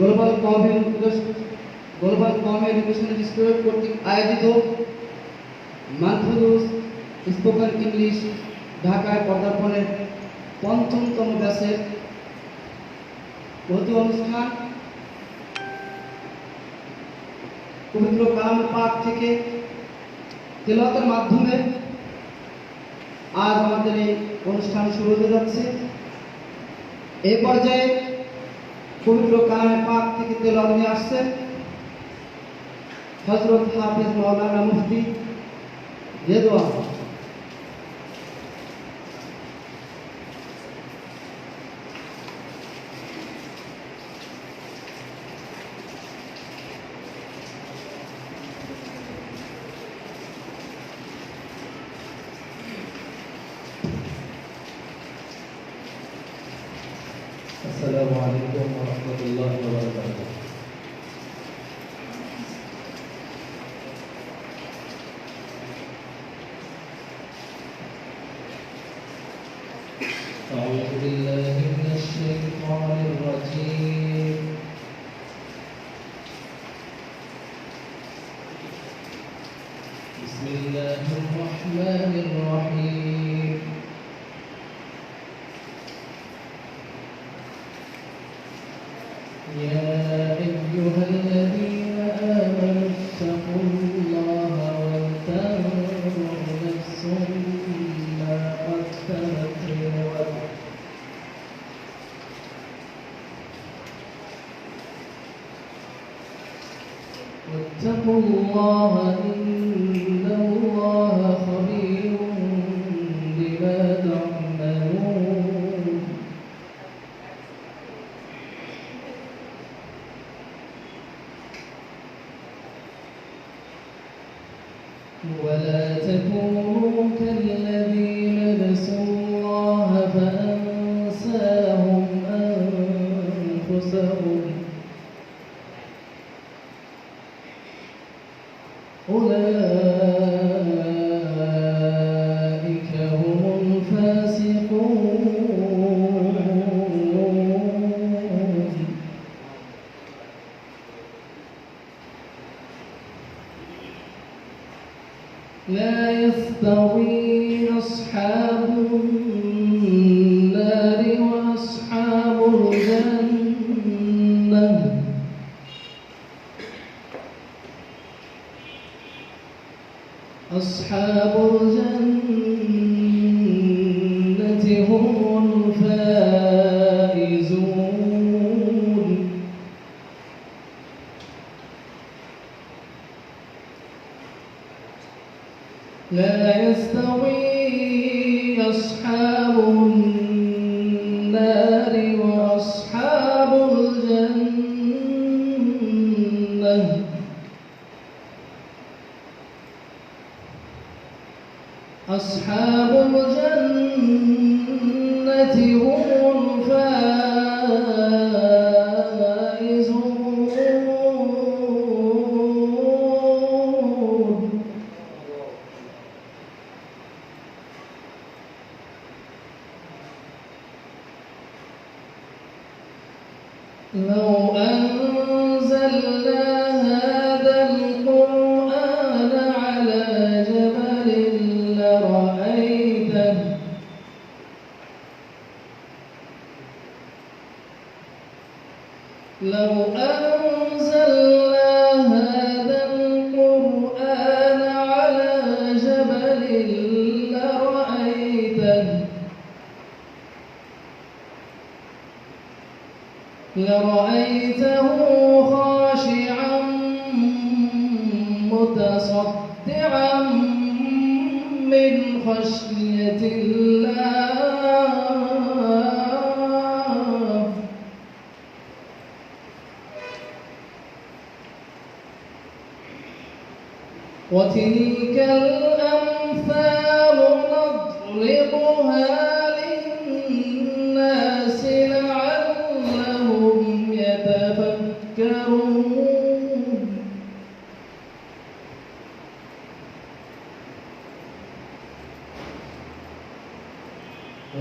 Global কম education institute কর্তৃক আয়োজিত Mahfuz spoken English ঢাকায় পদার্পণের ৫ম ব্যাচের ভর্তি অনুষ্ঠান পবিত্র কালাম পাক থেকে তেলাওয়াতের মাধ্যমে আজ আমাদের এই অনুষ্ঠান শুরু হতে যাচ্ছে। এই পর্যায়ে পবিত্র কালাম পাক থেকে তেলাওয়াত নিয়ে আসছেন হযরত হাফেজ মাওলানা মুফতি রেদওয়ান। السلام عليكم ورحمة الله وبركاته. أعوذ بالله من الشيطان الرجيم. بسم الله الرحمن الرحيم. يا أيها الذين آمنوا اتقوا الله ولتنظر نفس ما قدمت لغد واتقوا الله إن الله خبير بما تعملون. ولا تكونوا كالذين نسوا الله فأنساهم أنفسهم أولئك هم الفاسقون. لا يستوي أصحاب النار وأصحاب الجنة أصحاب الجنة هم الفائزون. لا يستوي أصحاب النار وأصحاب الجنة أصحاب الجنة هم الفائزون. لو أنزلنا هذا القرآن على جبل لرأيته لو أنزلنا هذا القرآن على جبل لرأيته خاشعا متصدعا من خشية الله. وتلك الأمثال نضربها للناس لعلهم يتفكرون.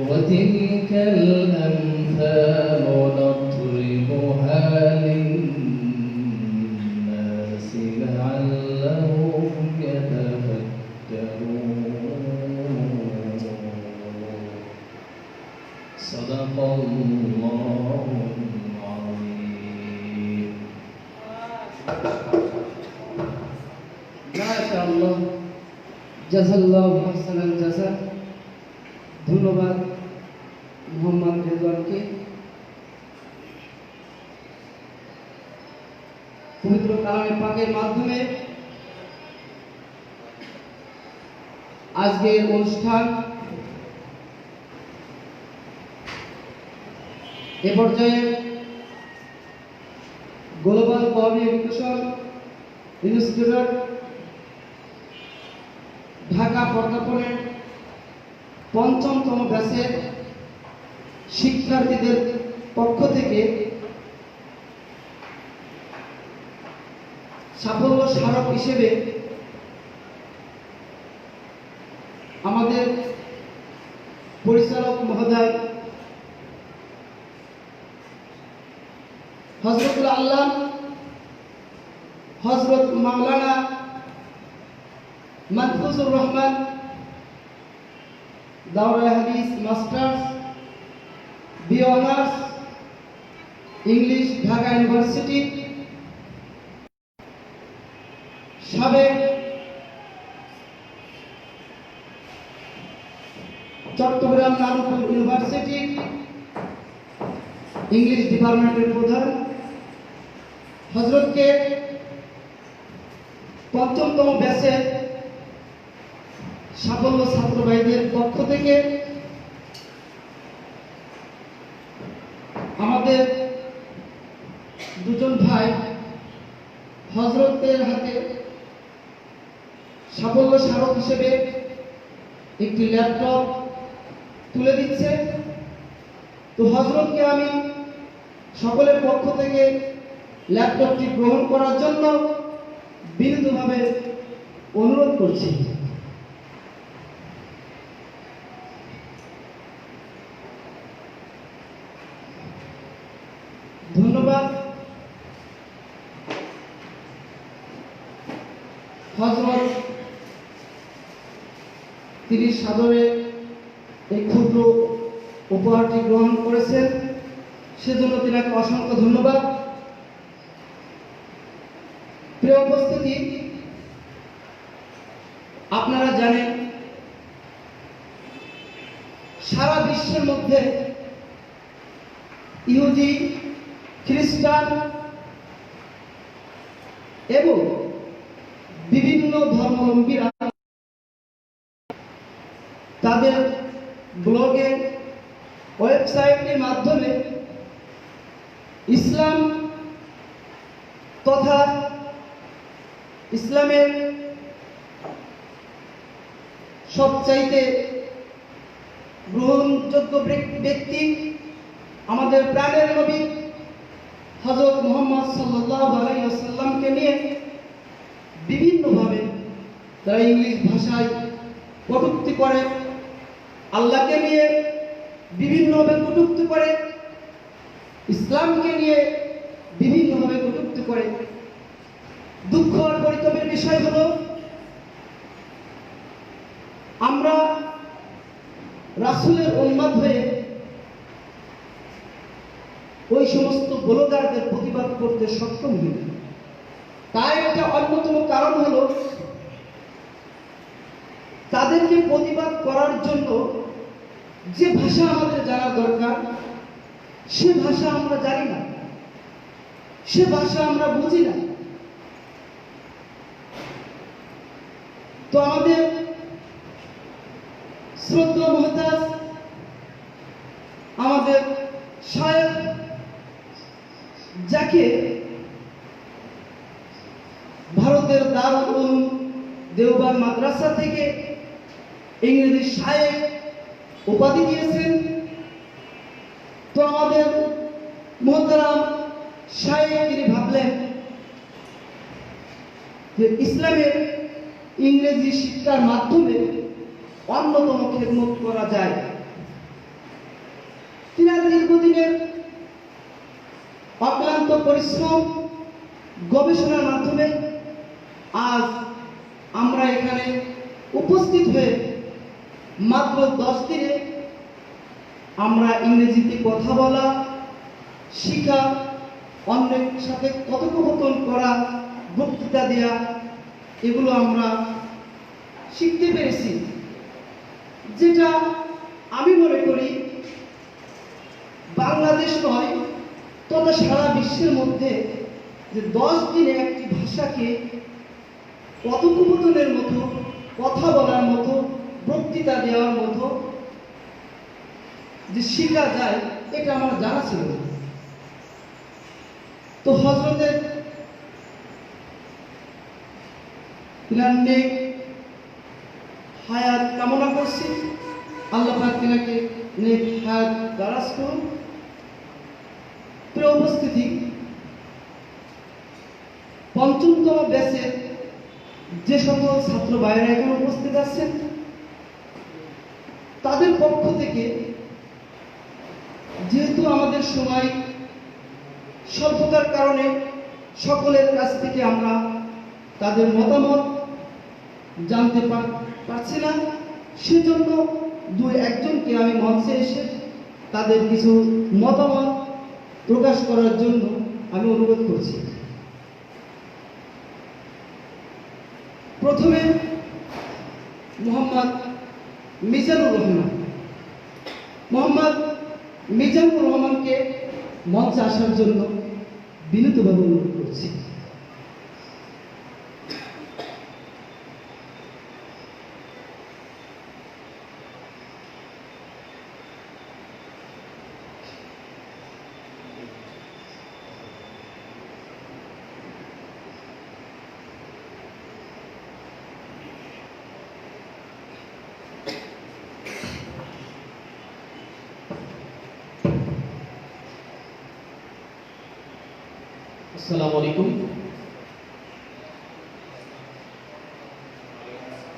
وتلك الأمثال نضربها للناس صدق الله العظيم মাশাআল্লাহ, জাযাল্লাহু আহসানাল জাযা। ধন্যবাদ মোহাম্মদ রেজওয়ানকে। পবিত্র কালামে পাকের মাধ্যমে আজকের অনুষ্ঠান এ পর্যায়ে গ্লোবাল কওমি এডুকেশন ইনস্টিটিউট ঢাকা পর্দাপনের ৫ম ব্যাচের শিক্ষার্থীদের পক্ষ থেকে সাফল্য স্মারক হিসেবে আমাদের পরিচালক মহোদয় হযরতুল আল্লাহ হযরত মাওলানা মাহফুজুর রহমান দাওরায়ে হাদিস masters B honours English Dhaka university, সাবেক চট্টগ্রাম নানুপুর ইউনিভার্সিটি ইংলিশ ডিপার্টমেন্টের প্রধান হযরতকে ৫ম ব্যাচের সাফল্য ছাত্র ভাইদের পক্ষ থেকে আমাদের দুজন ভাই হযরতের হাতে সাফল্য স্মারক হিসেবে একটি ল্যাপটপ তুলে দিচ্ছে। তো হযরতকে আমি সকলের পক্ষ থেকে ল্যাপটপটি গ্রহণ করার জন্য বিনীতভাবে অনুরোধ করছি। ধন্যবাদ। হযরত তিনি সাদরে এই ক্ষুদ্র উপহারটি গ্রহণ করেছেন, সেজন্য তিনাকে অসংখ্য ধন্যবাদ। প্রিয় উপস্থিতি, আপনারা জানেন সারা বিশ্বের মধ্যে ইহুদি, খ্রিস্টান এবং বিভিন্ন ধর্মাবলম্বীরা তাদের ব্লগে, ওয়েবসাইটের মাধ্যমে ইসলাম তথা ইসলামের সবচাইতে গ্রহণযোগ্য ব্যক্তি আমাদের প্রাণের নবী হযরত মুহাম্মদ সাল্লাল্লাহু আলাইহি ওয়াসাল্লামকে নিয়ে বিভিন্নভাবে তারা ইংলিশ ভাষায় কটূক্তি করে, আল্লাহকে নিয়ে বিভিন্নভাবে কটূক্তি করে, ইসলামকে নিয়ে বিভিন্নভাবে কটূক্তি করে। দুঃখ আর পরিতাপের বিষয় হলো আমরা রাসূলের উম্মত হয়ে ওই সমস্ত ব্লগারদের প্রতিবাদ করতে সক্ষম হই। তার একটা অন্যতম কারণ হলো তাদেরকে প্রতিবাদ করার জন্য যে ভাষা আমাদের জানা দরকার সে ভাষা আমরা জানি না, সে ভাষা আমরা বুঝি না। তো আমাদের শ্রদ্ধা মুহতাজ আমাদের শায়েখ, যাকে ভারতের দারুল উলুম দেওবন্দ মাদ্রাসা থেকে ইংরেজি শায়েখ উপাধি দিয়েছেন, তো আমাদের মুহতারাম শায়েখ তিনি ভাবলেন যে ইসলামের ইংরেজি শিক্ষার মাধ্যমে অন্যতম খেদমত করা যায়। তিনার দীর্ঘদিনের অক্লান্ত পরিশ্রম গবেষণার মাধ্যমে আজ আমরা এখানে উপস্থিত হয়ে মাত্র 10 দিনে আমরা ইংরেজিতে কথা বলা, শিখা, অন্যের সাথে কথোপকথন করা, বক্তৃতা দেয়া, এগুলো আমরা শিখতে পেরেছি, যেটা আমি মনে করি বাংলাদেশ নয় তথা সারা বিশ্বের মধ্যে যে 10 দিনে একটি ভাষাকে কথোপকথনের মতো, কথা বলার মতো, বক্তৃতা দেওয়ার মতো যে শেখা যায়, এটা আমার জানা ছিল না। তো হযরতের নেক হায়াত কামনা করছি, আল্লাহ পাক তিনাকে নেক হায়াত দারাজ করুন। প্রিয় উপস্থিতি, পঞ্চমতম ব্যাচে যে সকল ছাত্র ভাইরা এখানে উপস্থিত আছেন, তাদের পক্ষ থেকে যেহেতু আমাদের সময় স্বল্পতার কারণে সকলের কাছ থেকে আমরা তাদের মতামত জানতে পারছি না, সেজন্য 2-1জনকে আমি মঞ্চে এসে তাদের কিছু মতামত প্রকাশ করার জন্য আমি অনুরোধ করছি। প্রথমে মোহাম্মদ মিজানুর রহমানকে মঞ্চে আসার জন্য বিনীতভাবে অনুরোধ করছি। Assalamu alaikum.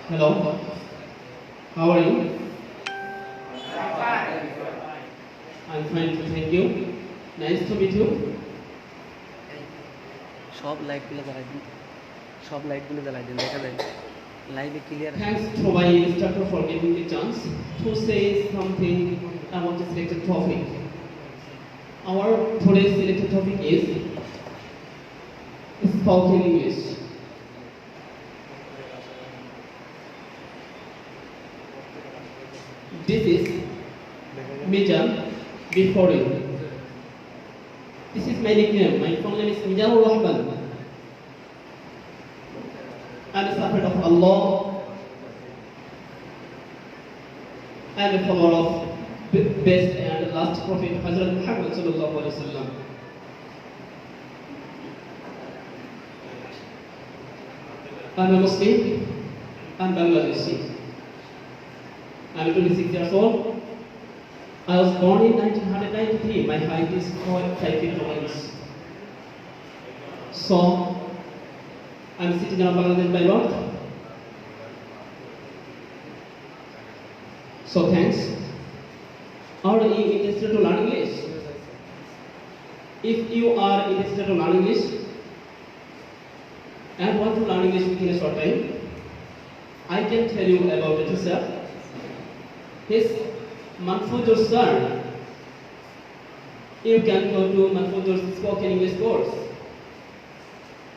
Hello. How are you? I'm fine too, thank you. Nice to meet you. সব লাইটগুলো জ্বালাই দিন দেখা যায় লাইভে clear. Thanks to my instructor for giving the chance to say something about the selected topic. Our today's selected topic is spoken English. This is Mijan before you. This is my nickname. My full name is Mijanur Rahman. I'm a servant of Allah. I'm a follower of best and last prophet Hazrat Muhammad sallallahu alaihi wasallam. I'm a Muslim. I'm Bangladeshi. I'm 26 years old. I was born in 1993. My height is 5 feet 1 inch. So, I'm a citizen of Bangladesh by birth. So, thanks. Are you interested to learn English? If you are interested to learn English and want to learn English within a short time, I can tell you about a teacher. His Manfujur sir. You can go to Manfujur's spoken English course.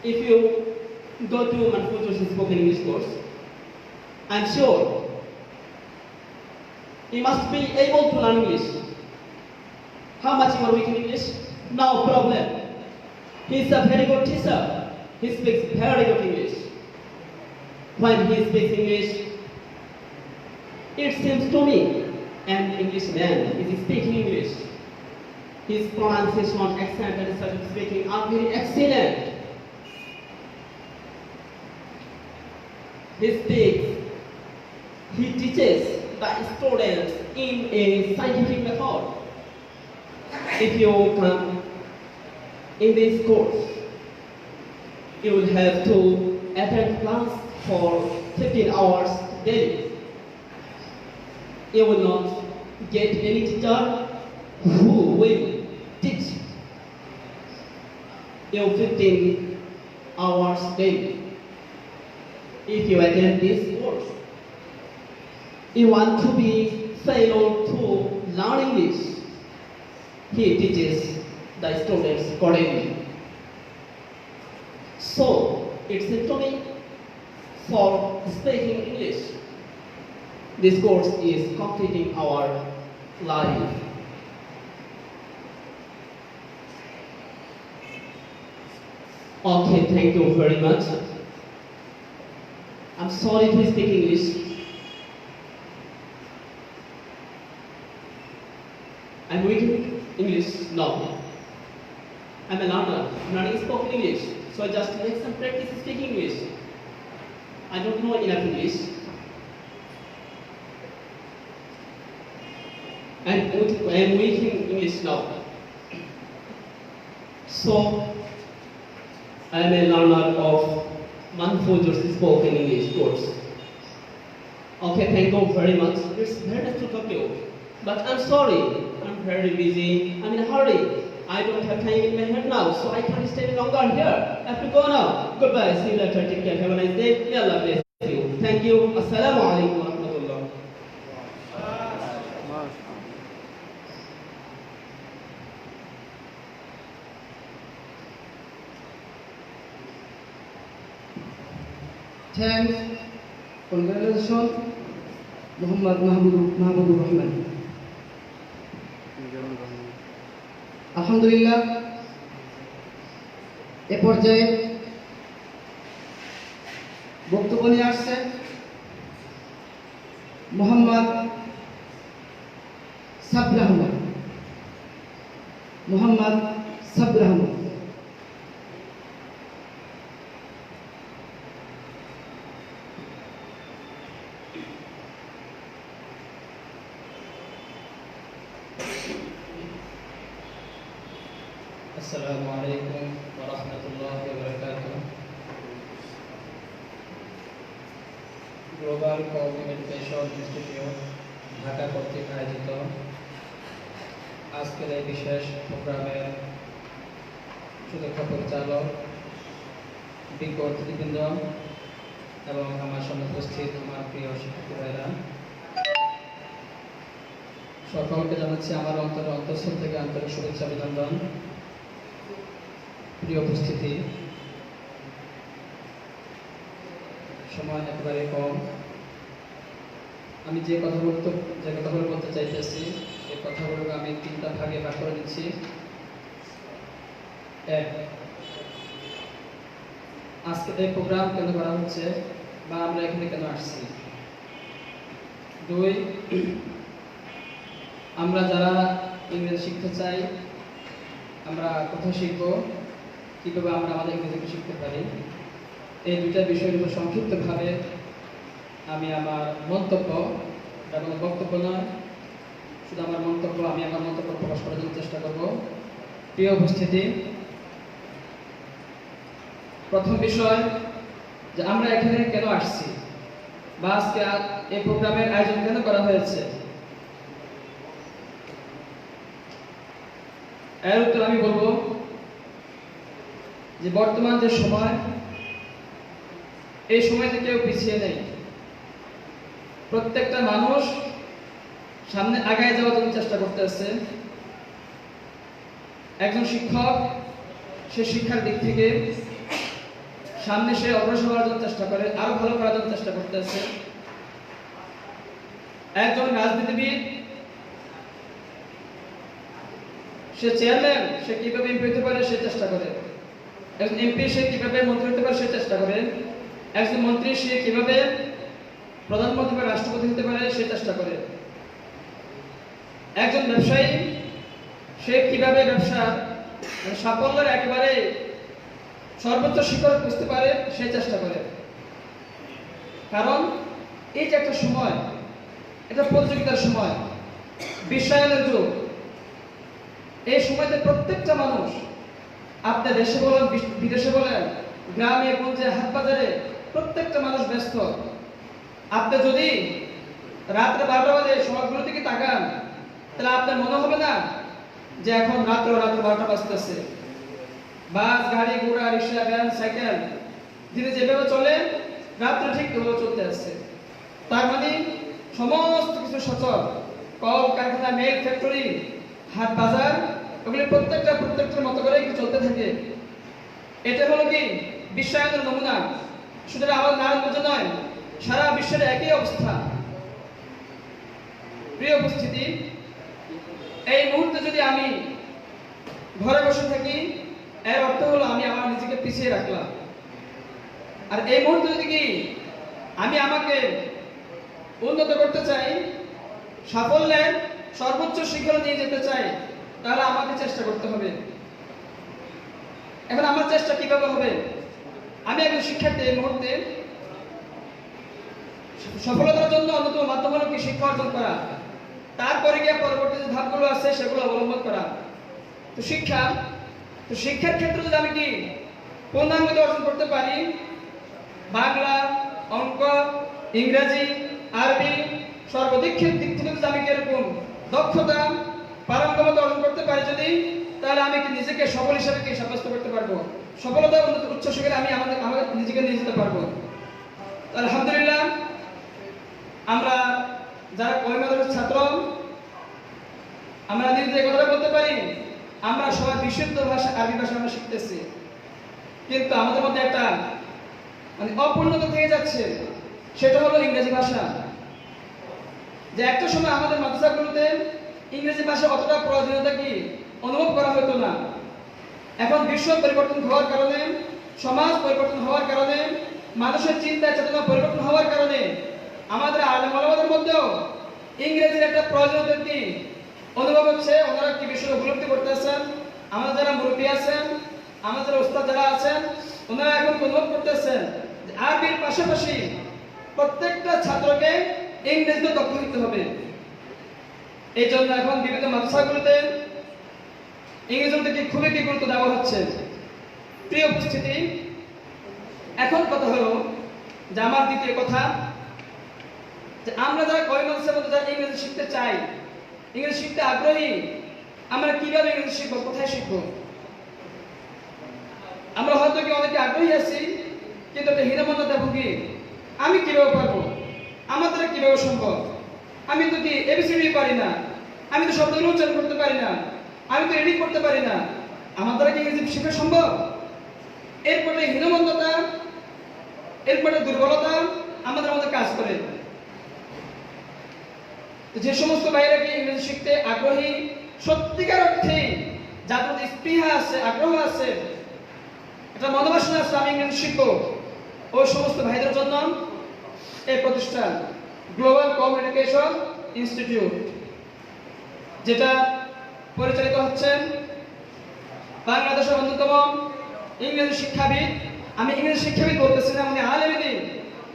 If you go to Manfujur's spoken English course, I'm sure you must be able to learn English. How much you are weak in English? No problem. He's a very good teacher. He speaks very good English. When he speaks English, it seems to me an Englishman is speaking English. His pronunciation, accent, and such speaking are very excellent. He speaks, he teaches the students in a scientific method. If you come in this course, you will have to attend class for 15 hours daily. You will not get any teacher who will teach you 15 hours daily. If you attend this course, you want to be failed to learn English, he teaches the students accordingly. So, it's simply for speaking English. This course is completing our life. Okay, thank you very much. I'm sorry to speak English. I'm weak in English? No. I'm a learner. I'm learning spoken English. So I just make some practice speaking English. I don't know enough English. I'm weak in English now. So I am a learner of Manfujur's spoken English course. Okay, thank you very much. It's very nice to talk to you. But I'm sorry, I'm very busy. I'm in a hurry. I don't have time in my head now, so I can't stay longer here. I have to go now. Goodbye. See you later. Take care. Have a nice day. May Allah bless you. Thank you. Assalamu alaikum wa rahmatullah. Thanks, congratulations, Muhammad Mahmudur Rahman. আলহামদুলিল্লাহ, এ পর্যায়ে বক্তব্য নিয়ে আসছে মোহাম্মদ সাব্বির আহমদ। মোহাম্মদ সাব্বির আহমদ। আসসালামু আলাইকুম ওয়া রাহমাতুল্লাহি ওয়া বারাকাতুহু। গ্লোবাল কমিউনিকেশন ইনস্টিটিউট ঢাকা কর্তৃক আয়োজিত আজকের এই বিশেষ প্রোগ্রামের সুদক্ষ পরিচালক, বিজ্ঞ অতিথিবৃন্দ এবং আমার সামনে উপস্থিত আমার প্রিয় শিক্ষার্থী ভাইরা, সকলকে জানাচ্ছি আমার অন্তঃস্থল থেকে আন্তরিক শুভেচ্ছা অভিনন্দন। প্রিয় উপস্থিতি, সময় একেবারে কম। আমি যে কথাগুলো বলতে চাইতেছি, এই কথাগুলোকে আমি 3টা ভাগে ভাগ করে দিচ্ছি। 1, আজকে এই প্রোগ্রাম কেন করা হচ্ছে বা আমরা এখানে কেন আসছি। 2, আমরা যারা ইংরেজি শিখতে চাই, আমরা কোথায় শিখবো, কীভাবে আমরা আমাদের ইংরেজিকে শিখতে পারি। এই 2টা বিষয়ের উপর সংক্ষিপ্তভাবে আমি আমার মন্তব্য, এটা কোনো বক্তব্য নয়, শুধু আমার মন্তব্য, আমি আমার মন্তব্য প্রকাশ করার জন্য চেষ্টা করব। প্রিয় উপস্থিতি, প্রথম বিষয় যে আমরা এখানে কেন আসছি বা আজকে এই প্রোগ্রামের আয়োজন কেন করা হয়েছে। এর উত্তর আমি বলবো যে বর্তমান যে সময়, এই সময়তে কেউ পিছিয়ে নেই। প্রত্যেকটা মানুষ সামনে আগায় যাওয়ার জন্য চেষ্টা করতেছে। একজন শিক্ষক সে শিক্ষার দিক থেকে সামনে সে অগ্রসর হওয়ার জন্য চেষ্টা করে, আরো ভালো করার জন্য চেষ্টা করতেছে। একজন রাজনীতিবিদ সে চেয়ারম্যান, সে কিভাবে এমপি হতে পারে সে চেষ্টা করে। একজন এমপি সে কিভাবে মন্ত্রী হতে পারে সে চেষ্টা করে। একজন মন্ত্রী সে কিভাবে প্রধানমন্ত্রী বা রাষ্ট্রপতি হতে পারে সে চেষ্টা করে। একজন ব্যবসায়ী সে কিভাবে ব্যবসা সাফল্যের একেবারে সর্বোচ্চ শিখরে পৌঁছতে পারে সে চেষ্টা করে। কারণ এই যে একটা সময়, এটা প্রতিযোগিতার সময়, বিশ্বায়নের যুগ। এই সময়তে প্রত্যেকটা মানুষ, আপনি দেশে বলেন বিদেশে বলেন, গ্রামে গঞ্জে হাট বাজারে, প্রত্যেকটা মানুষ ব্যস্ত। আপনি যদি রাত্রে 12টা বাজে সড়কগুলোর দিকে তাকান, তাহলে আপনার মনে হবে না যে এখন রাত্রে 12টা বাজতেছে। বাস, গাড়ি ঘোড়া, রিক্সা, ভ্যান, সাইকেল দিনে যেভাবে চলে, রাত্রে ঠিক এভাবে চলতে আসছে। তার মানে সমস্ত কিছু সচল, কল কারখানা, মেল ফ্যাক্টরি, হাট বাজার, ওগুলি প্রত্যেকটার মতো করে চলতে থাকে। এটা হলো কি বিশ্বায়নের নমুনা। শুধু আমাদের নারায়ণগঞ্জ নয়, সারা বিশ্বের একই অবস্থা। প্রিয় উপস্থিতি, এই মুহূর্তে যদি আমি ঘরে বসে থাকি, এর অর্থ হলো আমি আমার নিজেকে পিছিয়ে রাখলাম। আর এই মুহূর্তে যদি কি আমি আমাকে উন্নত করতে চাই, সাফল্যের সর্বোচ্চ শিখরে নিয়ে যেতে চাই, তাহলে আমাকে চেষ্টা করতে হবে। এখন আমার চেষ্টা কিভাবে হবে? আমি একজন শিক্ষার্থী, এই মুহূর্তে সফলতার জন্য অন্যতম মাধ্যম হলো কি শিক্ষা অর্জন করা, তারপরে গিয়ে পরবর্তী যে ধাপগুলো আছে সেগুলো অবলম্বন করা। তো শিক্ষার ক্ষেত্রে যদি আমি কি পূর্ণাঙ্গতা অর্জন করতে পারি, বাংলা, অঙ্ক, ইংরেজি, আরবি সর্বাধিক দিক থেকে যদি আমি কিরকম দক্ষতা, পারঙ্গমতা অর্জন করতে পারি যদি, তাহলে আমি কি নিজেকে সফল হিসেবে কি সাব্যস্ত করতে পারবো। সফলতা উচ্চ শিখরে আমি আমাদের নিজেকে নিয়ে যেতে পারবো। আলহামদুলিল্লাহ, আমরা যারা কওমি মাদ্রাসার ছাত্র, আমরা নিজেদের কথা বলতে পারি, আমরা সবাই বিশুদ্ধ ভাষা আরবি ভাষা আমরা শিখতেছি, কিন্তু আমাদের মধ্যে একটা অপূর্ণতা থেকে যাচ্ছে, সেটা হলো ইংরেজি ভাষা। যে একটা সময় আমাদের মাদ্রাসাগুলোতে ইংরেজি ভাষা অতটা প্রয়োজনীয়তা কি অনুভব করা হতো না। এখন বিশ্ব পরিবর্তন হওয়ার কারণে, সমাজ পরিবর্তন হওয়ার কারণে, মানুষের চিন্তা চেতনা পরিবর্তন হওয়ার কারণে আমাদের আলেম ওলামাদের মধ্যেও ইংরেজির একটা প্রয়োজনীয়তা কি অনুভব হচ্ছে। ওনারা কি বিষয়ে উপলব্ধি করতেছেন, আমাদের যারা মুরব্বী আছেন, আমাদের ওস্তাদ যারা আছেন, ওনারা এখন অনুভব করতেছেন যে আরবির পাশাপাশি প্রত্যেকটা ছাত্রকে ইংরেজিতে দক্ষ হতে হবে। এই জন্য এখন বিভিন্ন মাদ্রাসাগুলোতে ইংরেজির দিকে খুবই গুরুত্ব দেওয়া হচ্ছে। প্রিয় উপস্থিতি, এখন কথা হলো যে আমার দ্বিতীয় কথা, যে আমরা যারা কওমি মাদ্রাসার মধ্যে যারা ইংরেজি শিখতে চাই, ইংরেজি শিখতে আগ্রহী, আমরা কিভাবে ইংরেজি শিখবো, কোথায় শিখবো? আমরা হয়তো কি অনেকে আগ্রহী আছি, কিন্তু একটা হীনমন্যতায় ভুগি। আমি কিভাবে পারবো, আমার দ্বারা কিভাবে সম্ভব? আমি তো কি এবিসিডি পারি না, আমি তো শব্দগুলো উচ্চারণ করতে পারি না, আমি তো রিডিং করতে পারি না, আমার দ্বারা কি ইংরেজি শেখা সম্ভব? এরপরে হীনমন্যতা, এরপরে দুর্বলতা আমাদের মধ্যে কাজ করে। যে সমস্ত ভাইয়েরা কি ইংরেজি শিখতে আগ্রহী, সত্যিকার অর্থে যাদের স্পৃহা আছে, আগ্রহ আছে, এটা মনোবাসনা আছে আমি ইংরেজি শিখবো, ওই সমস্ত ভাইদের জন্য এই প্রতিষ্ঠান গ্লোবাল কমিউনিকেশন ইনস্টিটিউট, যেটা পরিচালিত হচ্ছে বাংলাদেশের অন্যতম ইংরেজি শিক্ষাবিদ, আমি ইংরেজি শিক্ষাবিদ বলতেছি না, উনি আলেমদিন,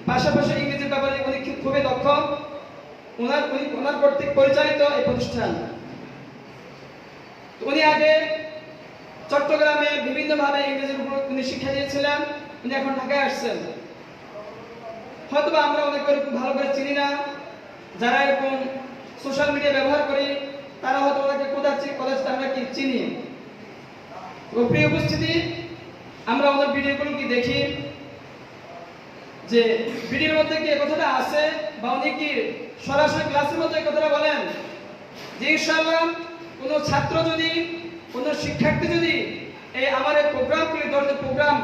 পাশাপাশি ইংরেজির ব্যাপারে উনি খুবই দক্ষ, ওনার কর্তৃক পরিচালিত এই প্রতিষ্ঠান। উনি আগে চট্টগ্রামে বিভিন্নভাবে ইংরেজির উপর উনি শিক্ষা দিয়েছিলেন, উনি এখন ঢাকায় আসছেন। হয়তোবা আমরা অনেক এরকম ভালো করে চিনি না, যারা এরকম সোশ্যাল মিডিয়া ব্যবহার করি তারা হয়তো ওনাকে কোথায় আমরা কি চিনি। তো প্রিয় উপস্থিতি, আমরা ওনার ভিডিওগুলো কি দেখি, যে ভিডিওর মধ্যে কি এই কথাটা আছে, বা উনি কি সরাসরি ক্লাসের মধ্যে এই কথাটা বলেন যে ইনশাআল্লাহ কোনো ছাত্র যদি, কোনো শিক্ষার্থী যদি এই আমার এই প্রোগ্রামগুলি প্রোগ্রাম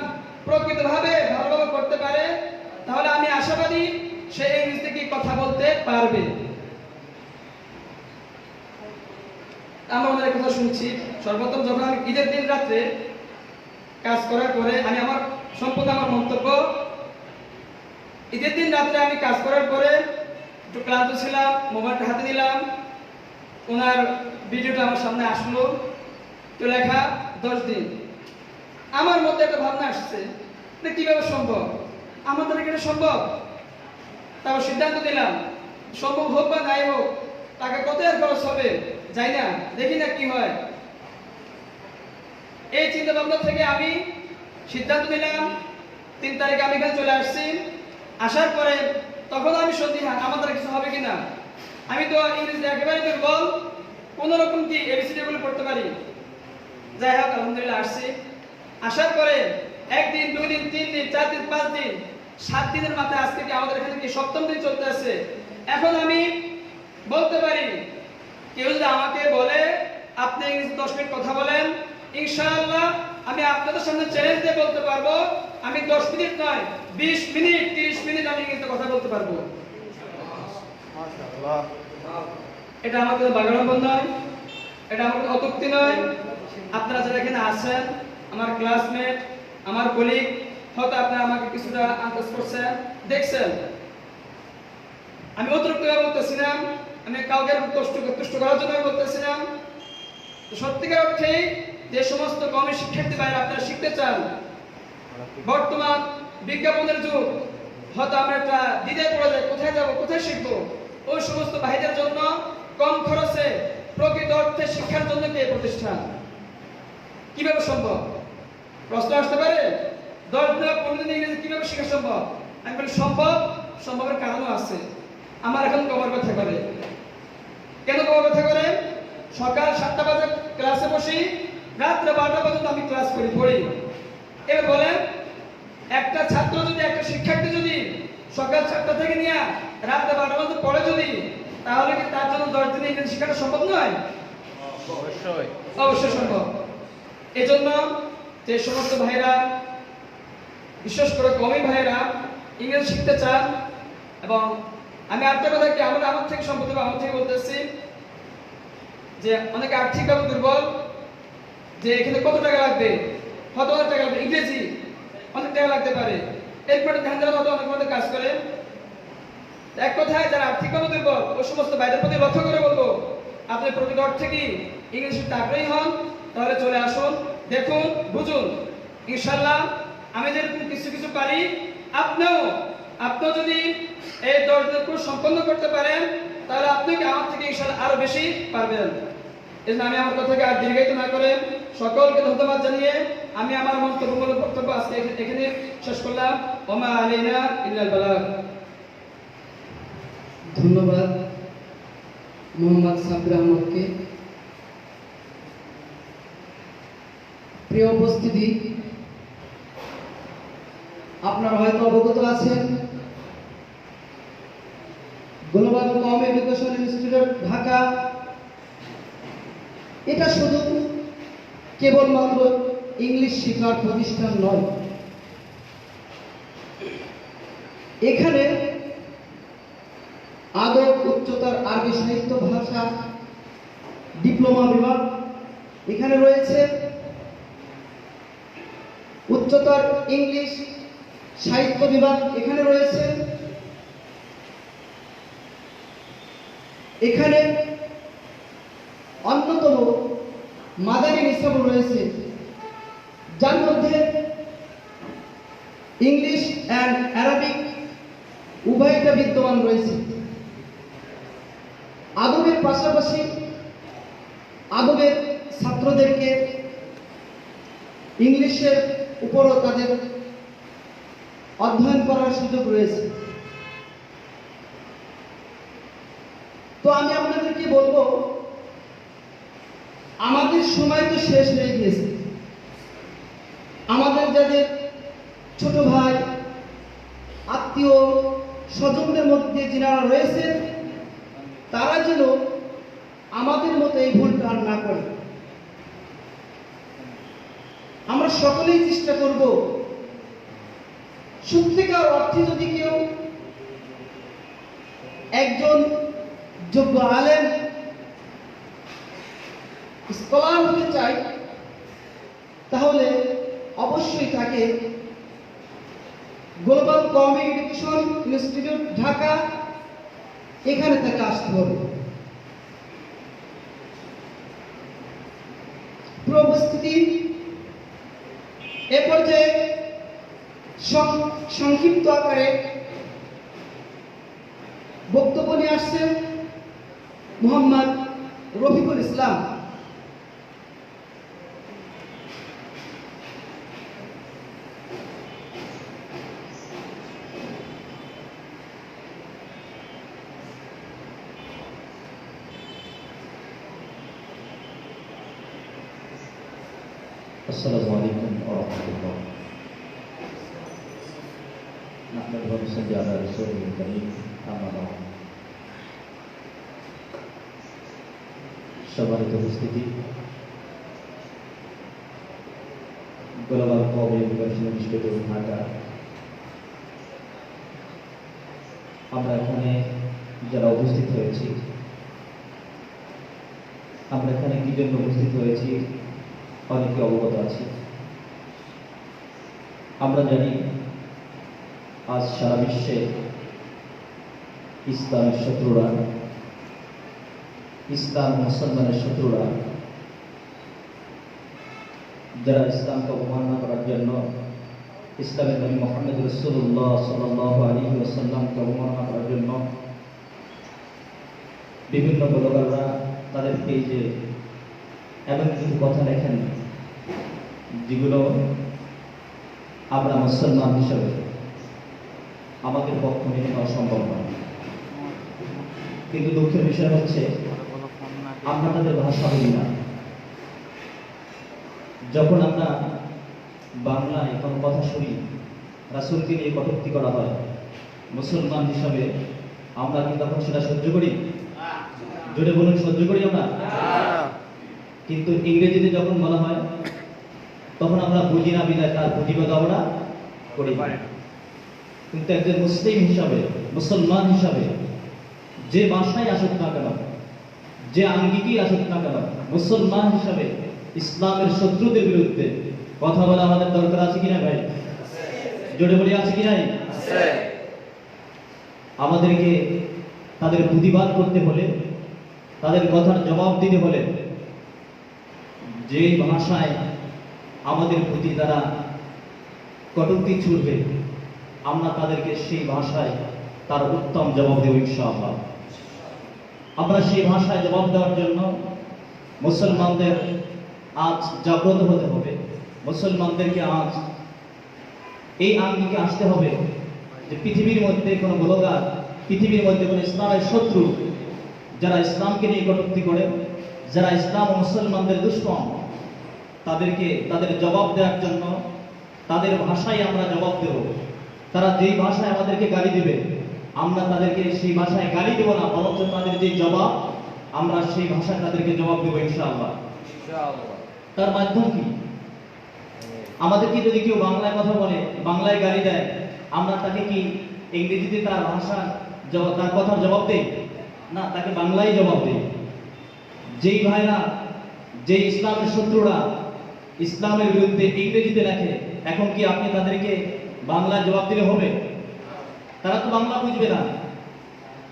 প্রকৃতভাবে ভালোভাবে করতে পারে, তাহলে আমি আশাবাদী সে ইংরেজিতে কি কথা বলতে পারবে। আমরা ওনার কথা শুনছি। সর্বপ্রথম যখন আমি ঈদের দিন রাত্রে কাজ করার পরে আমি সম্পূর্ণ আমার মন্তব্য, ঈদের দিন রাত্রে আমি কাজ করার পরে একটু ক্লান্ত ছিলাম, মোবাইলটা হাতে নিলাম, ওনার ভিডিওটা আমার সামনে আসলো, তো লেখা 10 দিন। আমার মধ্যে একটা ভাবনা আসছে, কিভাবে সম্ভব, আমার দ্বারা এটা সম্ভব? তারপর সিদ্ধান্ত নিলাম, সম্ভব হোক বা নাই হোক, টাকা কত আর খরচ হবে, যাই না, দেখি না কি হয়। এই চিন্তা ভাবনা থেকে আমি সিদ্ধান্ত নিলাম, 3 তারিখে আমি এখানে চলে আসছি। আসার পরে তখন আমি সন্দিহান, আমার দ্বারা কিছু হবে কিনা। আমি তো ইংরেজি একেবারে দুর্বল, কোন রকম কি এবিসিডি গুলো পড়তে পারি। যাই হোক, আলহামদুলিল্লাহ আসছি। আসার পরে 1 দিন, 2 দিন, 3 দিন, 4 দিন, 5 দিন, 7 দিনের মাথায় আজকে কি আমাদের এখানে কি 7ম দিন চলতে আছে। এখন আমি বলতে পারি কেউ যদি আমাকে বলে আপনি ইংরেজি 10 মিনিট কথা বলেন, ইনশাআল্লাহ আমি আপনাদের সামনে চ্যালেঞ্জ দিয়ে বলতে পারবো আমি 10 মিনিট নয় 20 মিনিট 30 মিনিট আমি ইংরেজিতে কথা বলতে পারবো। এটা আমার কোনো বাগাড়ম্বর নয়, এটা আমার কোনো অত্যুক্তি নয়। আপনারা যারা এখানে আছেন, আমার ক্লাসমেট, আমার কলিগ, হয়তো আপনারা আমাকে কিছুটা আন্দাজ করছেন, দেখছেন। আমি অতিরিক্ত বলতেছি না, আমি কাউকে তুষ্ট করার জন্য বলতেছি না। তো সত্যিকার অর্থে যে সমস্ত কওমি শিক্ষার্থী ভাইরা আপনারা শিখতে চান, বর্তমান বিজ্ঞাপনের যুগ, হয়তো আমরা একটা দ্বিধায় পড়ে যাই কোথায় যাব কোথায় শিখবো। ওই সমস্ত ভাইদের জন্য কম খরচে প্রকৃত অর্থে শিক্ষার জন্য কি প্রতিষ্ঠান কিভাবে সম্ভব? প্রশ্ন আসতে পারে 10 দিন 15 দিন ইংরেজি কিভাবে শেখা সম্ভব? আমি বলি সম্ভব, সম্ভবের কারণও আছে। আমার এখন কোমর ব্যথা করে। কেন কোমর ব্যথা করে? সকাল 7টা বাজে ক্লাসে বসি, রাত্রে 12টা পর্যন্ত আমি ক্লাস পড়ি। এবার বলেন একটা ছাত্র যদি, একটা শিক্ষার্থী যদি সকাল 7টা থেকে নিয়ে রাত 12টা পর্যন্ত পড়ে যদি, তাহলে কি তার জন্য 10 দিনে ইংরেজি শেখাটা সম্ভব নয়? অবশ্যই সম্ভব। এজন্য যে সমস্ত ভাইরা, বিশেষ করে কওমি ভাইরা ইংরেজি শিখতে চান, এবং আমি আরেকটা কথা কি আমার থেকে সম্পত্তি আমার থেকে বলতেছি যে অনেকে আর্থিকভাবে দুর্বল, যে এখানে কত টাকা লাগবে, কত হাজার টাকা লাগবে, ইংরেজি অনেক টাকা লাগতে পারে, এরপরে ধ্যান দেওয়ার মতো অনেক মধ্যে কাজ করে। এক কথায় যারা আর্থিকভাবে দুর্বল ওই সমস্ত ভাইদের প্রতি লক্ষ্য করে বলবো, আপনি প্রকৃত অর্থে কি ইংরেজি শিখতে আগ্রহী হন, তাহলে চলে আসুন, দেখুন, বুঝুন। ইনশাআল্লাহ আমি যেরকম কিছু পারি, আপনিও যদি এই 10 দিনের কোর্স সম্পন্ন করতে পারেন, তাহলে আপনি কি আমার থেকে ইনশাআল্লাহ আরো বেশি পারবেন। এজন্য আমি আমার কথাকে আর দীর্ঘায়িত না করে সকলকে ধন্যবাদ জানিয়ে আমি আমার মন্তব্যমূলক বক্তব্য আজকে এখানে শেষ করলাম। ওমা আলাইনা ইল্লাল বালাগ। ধন্যবাদ মোহাম্মদ সাব্বির আহমদকে। প্রিয় উপস্থিতি, আপনারা হয়তো অবগত আছেন গ্লোবাল কওমি এডুকেশন ইনস্টিটিউট ঢাকা এটা শুধু কেবলমাত্র ইংলিশ শেখার প্রতিষ্ঠান নয়, এখানে আদব, উচ্চতর আরবি সাহিত্য ভাষা ডিপ্লোমা বিভাগ এখানে রয়েছে, উচ্চতর ইংলিশ সাহিত্য বিভাগ এখানে রয়েছে, এখানে অন্যতম মাদানী নিসাব রয়েছে, যার মধ্যে ইংলিশ অ্যান্ড অ্যারাবিক উভয়টা বিদ্যমান রয়েছে। আদবের পাশাপাশি আদবের ছাত্রদেরকে ইংলিশের উপরও তাদের অধ্যয়ন করার সুযোগ রয়েছে। তো আমি আপনাদেরকে বলবো, আমাদের সময় তো শেষ হয়ে গিয়েছে। আমাদের যাদের ছোট ভাই, আত্মীয় স্বজনদের মধ্যে যিনারা রয়েছেন, তারা যেন আমাদের মতো এই ভুলটা আর না করে। আমরা সকলেই চেষ্টা করব, সত্যিকার অর্থে যদি কেউ একজন যোগ্য আলেম স্কলার হতে চায়, তাহলে অবশ্যই তাকে গ্লোবাল কওমি এডুকেশন ইনস্টিটিউট ঢাকা এখানে তাকে আসতে হবে। উপস্থিতি এ পর্যায়ে সংক্ষিপ্ত আকারে বক্তব্য নিয়ে আসছেন মোহাম্মদ রফিকুল ইসলাম। السلام عليكم ورحمة الله. نحمد ونصلي على رسوله الكريم. أما بعد. সম্মানিত উপস্থিতি, global cope education institute Dhaka, আমরা এখানে যারা উপস্থিত হয়েছি, আমরা এখানে কি জন্য উপস্থিত হয়েছি অনেকে অবগত আছি। আমরা জানি আজ সারা বিশ্বে ইসলামের শত্রুরা, ইসলাম মুসলমানের শত্রুরা, যারা ইসলামকে অবমাননা করার জন্য, ইসলামের নবী মুহাম্মদ রাসূলুল্লাহ সাল্লাল্লাহু আলাইহি ওয়াসাল্লামকে অবমাননা করার জন্য বিভিন্ন ব্লগাররা তাদের পেজে এমন কিছু কথা লেখেন যেগুলো আমরা মুসলমান হিসেবে আমাদের পক্ষে মেনে নেওয়া সম্ভব নয়। কিন্তু দুঃখের বিষয় হচ্ছে আমরা তাদের ভাষা বুঝি না। যখন আমরা বাংলায় কোনো কথা শুনি, রাসূলকে নিয়ে কটূক্তি করা হয়, মুসলমান হিসাবে আমরা কি তখন সেটা সহ্য করি? জোরে বলুন, সহ্য করি আমরা? কিন্তু ইংরেজিতে যখন বলা হয় তখন আমরা বুঝি না, বিদায় তার প্রতিবাদ আমরা করি। কিন্তু একজন মুসলিম হিসাবে, মুসলমান হিসাবে যে ভাষায় আসুক না কেন, যে আঙ্গিকেই আসুক না কেন, মুসলমান হিসাবে ইসলামের শত্রুদের বিরুদ্ধে কথা বলা আমাদের দরকার আছে কিনা ভাই? জোরে বলি, আছে কি নাই? আমাদেরকে তাদের প্রতিবাদ করতে হলে, তাদের কথার জবাব দিতে হলে, যে ভাষায় আমাদের প্রতি তারা কটূক্তি ছুড়বে, আমরা তাদেরকে সেই ভাষায় তার উত্তম জবাব দেব ইনশাআল্লাহ। আমরা সেই ভাষায় জবাব দেওয়ার জন্য মুসলমানদের আজ জাগ্রত হতে হবে। মুসলমানদেরকে আজ এই আঙ্গিকে আসতে হবে যে পৃথিবীর মধ্যে কোনো ব্লগার, পৃথিবীর মধ্যে কোনো ইসলামের শত্রু, যারা ইসলামকে নিয়ে কটূক্তি করে, যারা ইসলাম ও মুসলমানদের দুশমন, তাদেরকে তাদের জবাব দেওয়ার জন্য তাদের ভাষায় আমরা জবাব দেব। তারা যেই ভাষায় আমাদেরকে গালি দিবে, আমরা তাদেরকে সেই ভাষায় গালি দেব না, বরঞ্চ তাদের যে জবাব, আমরা সেই ভাষায় তাদেরকে জবাব দেব ইনশাআল্লাহ। তার মাধ্যম কি? আমাদেরকে যদি কেউ বাংলায় কথা বলে, বাংলায় গালি দেয়, আমরা তাকে কি ইংরেজিতে তার ভাষা, তার কথার জবাব দেই? না, তাকে বাংলায় জবাব দেই। যেই ভাইরা, যে ইসলামের শত্রুরা ইসলামের বিরুদ্ধে ইংরেজিতে লেখে, এখন কি আপনি তাদেরকে বাংলায় জবাব দিলে হবে? তারা তো বাংলা বুঝবে না,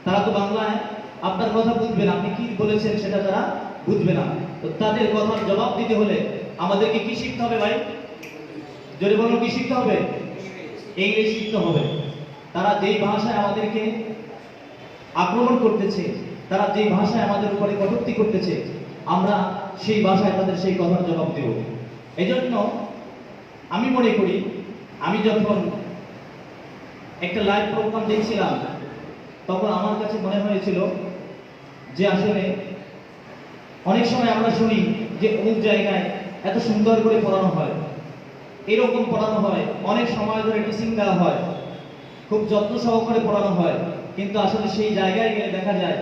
তারা তো বাংলায় আপনার কথা বুঝবে না, আপনি কি বলেছেন সেটা তারা বুঝবে না। তো তাদের কথার জবাব দিতে হলে আমাদেরকে কি শিখতে হবে ভাই? যদি বলুন, কি শিখতে হবে? ইংলিশ শিখতে হবে। তারা যেই ভাষায় আমাদেরকে আক্রমণ করতেছে, তারা যেই ভাষায় আমাদের উপরে কটূক্তি করতেছে, আমরা সেই ভাষায় তাদের সেই কথার জবাব দেব। এজন্য আমি মনে করি, আমি যখন একটা লাইভ প্রোগ্রাম দেখছিলাম, তখন আমার কাছে মনে হয়েছিল যে আসলে অনেক সময় আমরা শুনি যে অমুক জায়গায় এত সুন্দর করে পড়ানো হয়, এরকম পড়ানো হয়, অনেক সময় ধরে টিচিং দেওয়া হয়, খুব যত্ন সহকারে পড়ানো হয়, কিন্তু আসলে সেই জায়গায় গেলে দেখা যায়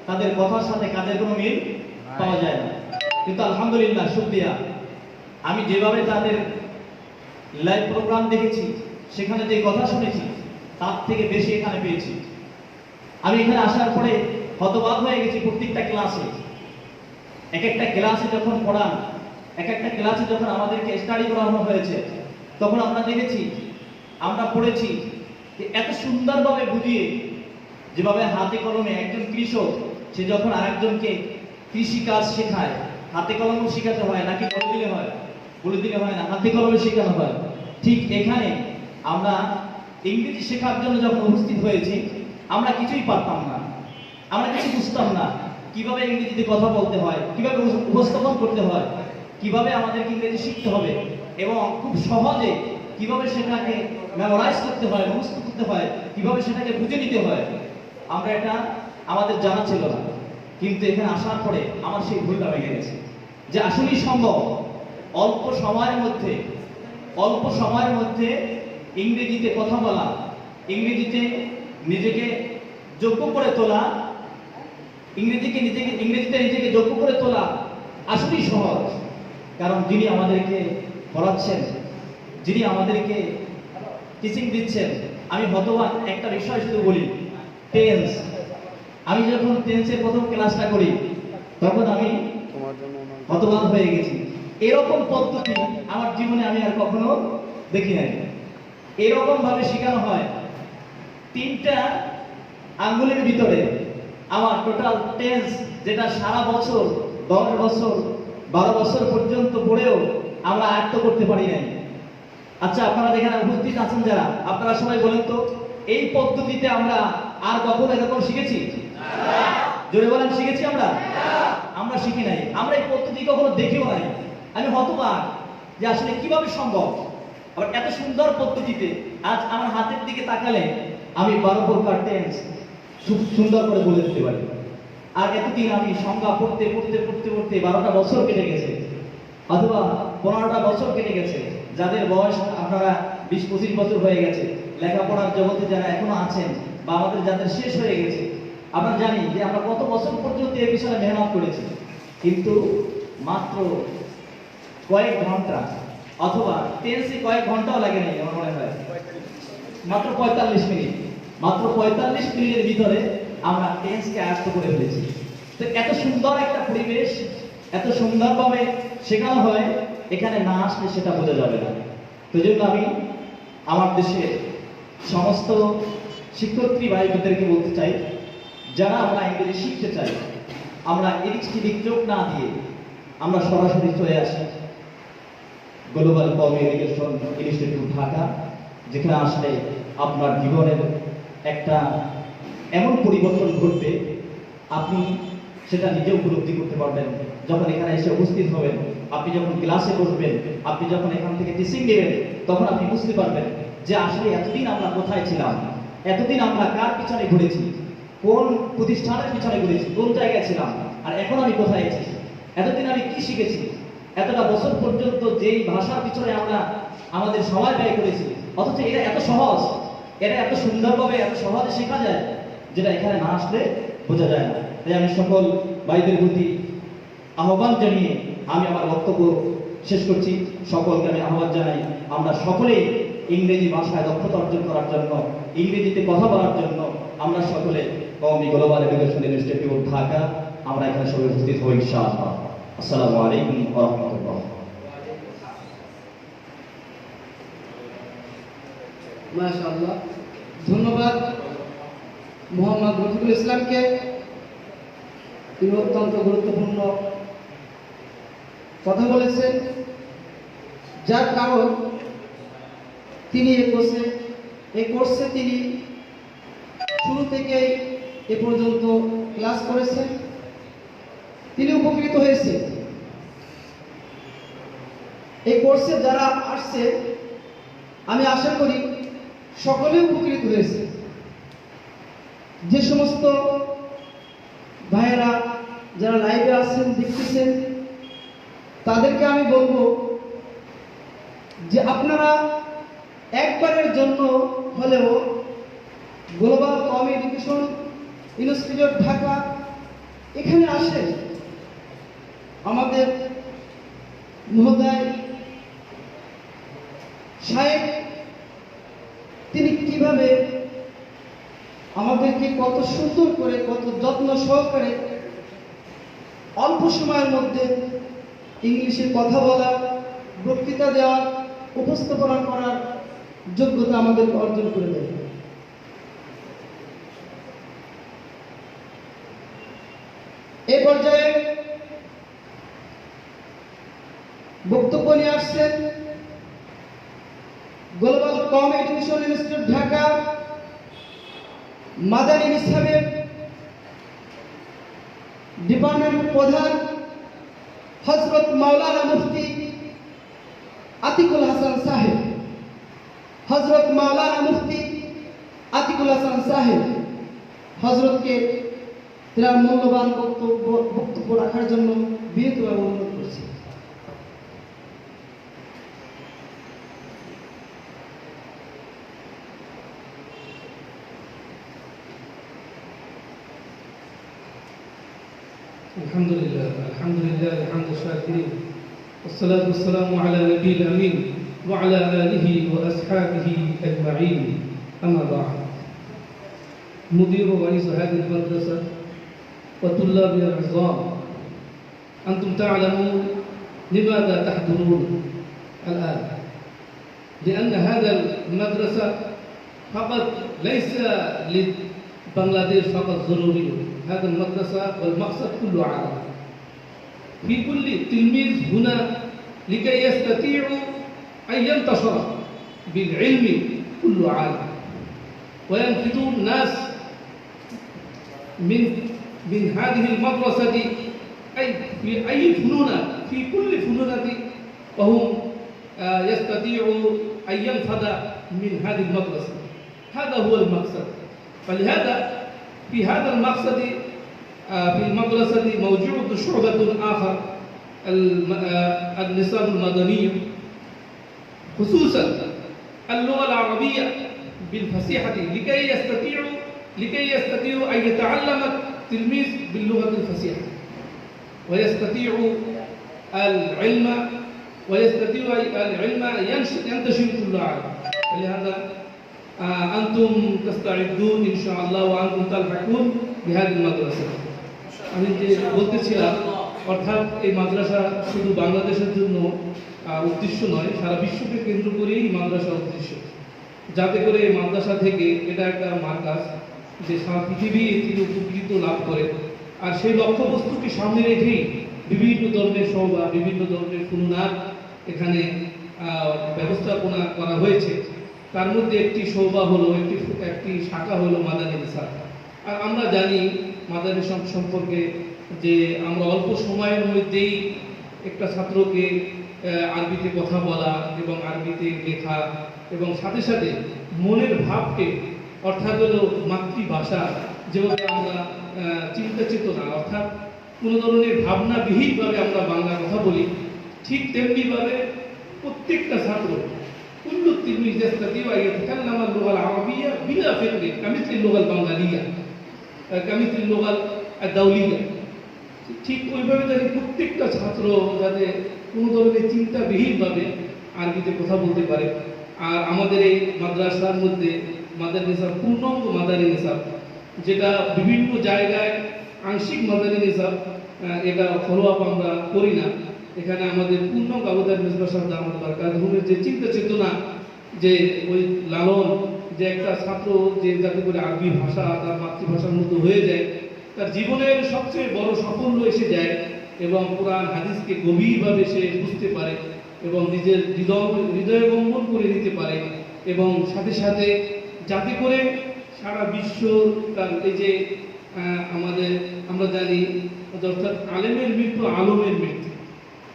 তাদের কথার সাথে কাজের কোনো মিল পাওয়া যায় না। কিন্তু আলহামদুলিল্লাহ, শুকরিয়া, আমি যেভাবে তাদের লাইভ প্রোগ্রাম দেখেছি, সেখানে যে কথা শুনেছি, তার থেকে বেশি এখানে পেয়েছি। আমি এখানে আসার পরে হতবাক হয়ে গেছি। প্রত্যেকটা ক্লাসে, এক একটা ক্লাসে যখন পড়ান, এক একটা ক্লাসে যখন আমাদেরকে স্টাডি করানো হয়েছে, তখন আমরা দেখেছি, আমরা পড়েছি যে এত সুন্দরভাবে বুঝিয়ে, যেভাবে হাতে কলমে একজন কৃষক, সে যখন আরেকজনকে কৃষি কাজ শেখায়, হাতে কলমে শেখাতে হয় নাকি বলে দিলে হয়? বলে দিলে হয় না, হাতে কলমে শেখানো হয়। ঠিক এখানে আমরা ইংরেজি শেখার জন্য যখন উপস্থিত হয়েছি, আমরা কিছুই পারতাম না, আমরা কিছু বুঝতাম না, কিভাবে ইংরেজিতে কথা বলতে হয়, কিভাবে উপস্থাপন করতে হয়, কিভাবে আমাদেরকে ইংরেজি শিখতে হবে, এবং খুব সহজে কিভাবে সেটাকে মেমোরাইজ করতে হয়, মুখস্থ করতে হয়, কিভাবে সেটাকে বুঝে নিতে হয়, আমরা এটা আমাদের জানা ছিল না। কিন্তু এখানে আসার পরে আমার সেই ভুলটা ভেঙে গেছে যে আসলেই সম্ভব অল্প সময়ের মধ্যে ইংরেজিতে কথা বলা, ইংরেজিতে নিজেকে যোগ্য করে তোলা, ইংরেজিতে নিজেকে যোগ্য করে তোলা, আসলেই সহজ, কারণ যিনি আমাদেরকে পড়াচ্ছেন, যিনি আমাদেরকে টিচিং দিচ্ছেন, আমি হতবাক একটা বিষয় শুধু বলি, টেন্স। আমি যখন টেন্সের প্রথম ক্লাসটা করি তখন আমি তোমার জন্য হতবাক হয়ে গেছি। এরকম পদ্ধতি আমার জীবনে আমি আর কখনো দেখি নাই। এরকম ভাবে শেখানো হয়, 3টা আঙ্গুলের ভিতরে আমার টোটাল টেন্স, যেটা সারা বছর 10 বছর 12 বছর পর্যন্ত পড়েও আমরা আয়ত্ত করতে পারি নাই। আচ্ছা, আপনারা যেখানে উপস্থিত আছেন যারা, আপনারা সবাই বলেন তো, এই পদ্ধতিতে আমরা আর কখনো এরকম শিখেছি? জোরে বলেন, শিখেছি আমরা? আমরা শিখি নাই, আমরা এই পদ্ধতি কখনো দেখিও নাই। আমি হতবাক যে আসলে কিভাবে সম্ভব। আবার এত সুন্দর পদ্ধতিতে আজ আমার হাতের দিকে তাকালে আমি 12 প্রকার টেন্স খুব সুন্দর করে বলে দিতে পারি। আর এতদিন আমি সংজ্ঞা পড়তে পড়তে পড়তে পড়তে 12টা বছর কেটে গেছে, অথবা 15টা বছর কেটে গেছে। যাদের বয়স আপনারা 20-25 বছর হয়ে গেছে, লেখাপড়ার জগতে যারা এখনো আছেন, বা আমাদের যাদের শেষ হয়ে গেছে, আমরা জানি যে আমরা কত বছর পর্যন্ত এই বিষয়ে মেহনত করেছি, কিন্তু মাত্র কয়েক ঘন্টা, অথবা টেন্সে কয়েক ঘন্টাও লাগে নাই আমার মনে হয়, মাত্র 45 মিনিট, মাত্র 45 মিনিটের ভিতরে আমরা টেন্সকে আয়ত্ত করে ফেলেছি। তো এত সুন্দর একটা পরিবেশ, এত সুন্দরভাবে শেখানো হয়, এখানে না আসলে সেটা বোঝা যাবে না। তো জন্য আমি আমার দেশের সমস্ত শিক্ষার্থী ভাই বোনদেরকে বলতে চাই, যারা আমরা ইংরেজি শিখতে চাই, আমরা এদিক সেদিক চোখ না দিয়ে আমরা সরাসরি চলে আসি গ্লোবাল কমিউনিকেশন ইনস্টিটিউট ঢাকা, যেখানে আসলে আপনার জীবনের একটা এমন পরিবর্তন ঘটবে, আপনি সেটা নিজে উপলব্ধি করতে পারবেন যখন এখানে এসে উপস্থিত হবেন। আপনি যখন ক্লাসে বসবেন, আপনি যখন এখান থেকে টিচিং নেবেন, তখন আপনি বুঝতে পারবেন যে আসলে এতদিন আমরা কোথায় ছিলাম, এতদিন আমরা কার পিছনে ঘুরেছি, কোন প্রতিষ্ঠানের পিছনে ঘুরেছি, কোন জায়গায় ছিলাম, আর এখন আমি কোথায় আছি, এতদিন আমি কি শিখেছি। এতটা বছর পর্যন্ত যেই ভাষার পিছনে আমরা আমাদের সময় ব্যয় করেছি, অথচ এটা এত সহজ, এটা এত সুন্দরভাবে এত সহজে শেখা যায়, যেটা এখানে না আসলে বোঝা যায় না। তাই আমি সকল ভাইদের প্রতি আহ্বান জানিয়ে আমি আমার বক্তব্য শেষ করছি। সকলকে আমি আহ্বান জানাই, আমরা সকলেই ইংরেজি ভাষায় দক্ষতা অর্জন করার জন্য, ইংরেজিতে কথা বলার জন্য আমরা সকলে কওমি গ্লোবাল এডুকেশন ইনস্টিটিউট ঢাকা, আমরা এখানে সবাই উপস্থিত হই ইনশাআল্লাহ। আসসালামু আলাইকুম ওয়া রাহমাতুল্লাহ। মাশাআল্লাহ, ধন্যবাদ মোহাম্মদ রফিকুল ইসলামকে। তিনি অত্যন্ত গুরুত্বপূর্ণ কথা বলেছেন, যার কারণ তিনি এই কোর্সে তিনি শুরু থেকেই এ পর্যন্ত ক্লাস করেছেন, তিনি উপকৃত হয়েছে। এই কোর্সে যারা আসছে আমি আশা করি সকলে উপকৃত হয়েছে। যে সমস্ত ভাইয়েরা যারা লাইভে আছেন, দেখতেছেন, তাদেরকে আমি বলবো যে আপনারা একবারের জন্য হলেও গ্লোবাল কমিউনিকেশন ইনস্টিটিউট ঢাকা এখানে আসেন। আমাদের মহোদয় সাহেব তিনি কিভাবে আমাদেরকে কত সুন্দর করে, কত যত্ন সহকারে অল্প সময়ের মধ্যে ইংলিশে কথা বলা, বক্তৃতা দেওয়া, উপস্থাপনা করার যোগ্যতা আমাদের অর্জন করে দেয়। এই পর্যায়ে বক্তব্য নিয়ে আসছেন গ্লোবাল কমিউনিকেশন ইনস্টিটিউট ঢাকা মাদানী নিসাবের ডিপার্টমেন্ট প্রধান হযরত মাওলানা মুফতি আতিকুল হাসান সাহেব। হযরত মাওলানা মুফতি আতিকুল হাসান সাহেব হযরতকে তার মূল্যবান বক্তব্য রাখার জন্য বিনীতভাবে অনুরোধ করছি। الحمد لله حمد الشاكرين والصلاة والسلام على نبي الأمين وعلى آله وأصحابه أجمعين أما بعد مدير ورئيس هذه المدرسة وطلابها العظام أنتم تعلمون لماذا تحضرون الآن لأن هذا المدرسة فقط ليس لبنغلاديش فقط ضروري هذا المدرسة والمقصد كله عالم في كل تلميذ هنا لكي يستطيعوا أن ينتشر بالعلم كل عالم وينفذون ناس من هذه المدرسة أي في أي فنون في كل فنون وهم يستطيعوا أن ينفذ من هذه المدرسة هذا هو المقصد فلهذا في هذا المقصد في المدرسة موجود شعبة آخر النصاب المدني خصوصا اللغة العربية بالفصيحة لكي يستطيعوا أن يتعلم التلميذ باللغة الفصيحة ويستطيع العلم ينتشر كل عام فلهذا أنتم تستعدون إن شاء الله وأنتم تلحقون بهذه المدرسة আমি যে বলতেছিলাম অর্থাৎ এই মাদ্রাসা শুধু বাংলাদেশের জন্য উদ্দেশ্য নয় সারা বিশ্বকে কেন্দ্র করেই এই মাদ্রাসার উদ্দেশ্য যাতে করে এই মাদ্রাসা থেকে এটা একটা মার্কাজ যে সারা পৃথিবী এটি উপকৃত লাভ করে আর সেই লক্ষ্যবস্তুকে সামনে রেখেই বিভিন্ন ধরনের সভা বিভিন্ন ধরনের ফুনুনার এখানে ব্যবস্থাপনা করা হয়েছে তার মধ্যে একটি সভা হলো একটি শাখা হলো মাদানী নিসাব আর আমরা জানি মাদানী সম্পর্কে যে আমরা অল্প সময়ের মধ্যেই একটা ছাত্রকে আরবিতে কথা বলা এবং আরবিতে লেখা এবং সাথে সাথে মনের ভাবকে অর্থাৎ হলো মাতৃভাষা যেভাবে আমরা চিন্তা চেতনা অর্থাৎ কোনো ধরনের ভাবনাবিহীনভাবে আমরা বাংলা কথা বলি ঠিক তেমনিভাবে প্রত্যেকটা ছাত্র كل تلميذ يستطيع أن يتكلم اللغة العربية بلا فقر كمثل اللغة البنغالية كمثل اللغة الدولية ঠিক ওইভাবে যাতে প্রত্যেকটা ছাত্র যাতে কোনো ধরনের চিন্তাবিহীনভাবে আরবিতে কথা বলতে পারে আর আমাদের এই মাদ্রাসার মধ্যে মাদানী নিসাব পূর্ণাঙ্গ মাদানী নিসাব যেটা বিভিন্ন জায়গায় আংশিক মাদানী নিসাব এটা ফলো আপ আমরা করি না এখানে আমাদের পূর্ণাঙ্গ আবুদার মিসবাহ আমাদের বারকাতুহুমের যে চিন্তা চেতনা যে ওই লালন যে একটা ছাত্র যে যাতে করে আরবি ভাষা তার মাতৃভাষার মতো হয়ে যায় তার জীবনের সবচেয়ে বড় সাফল্য এসে যায় এবং কোরআন হাদিসকে গভীরভাবে সে বুঝতে পারে এবং নিজের হৃদয়ঙ্গম করে নিতে পারে এবং সাথে সাথে যাতে করে সারা বিশ্ব তার এই যে আমাদের আমরা জানি অর্থাৎ আলেমের মৃত্যু আলমের মৃত্যু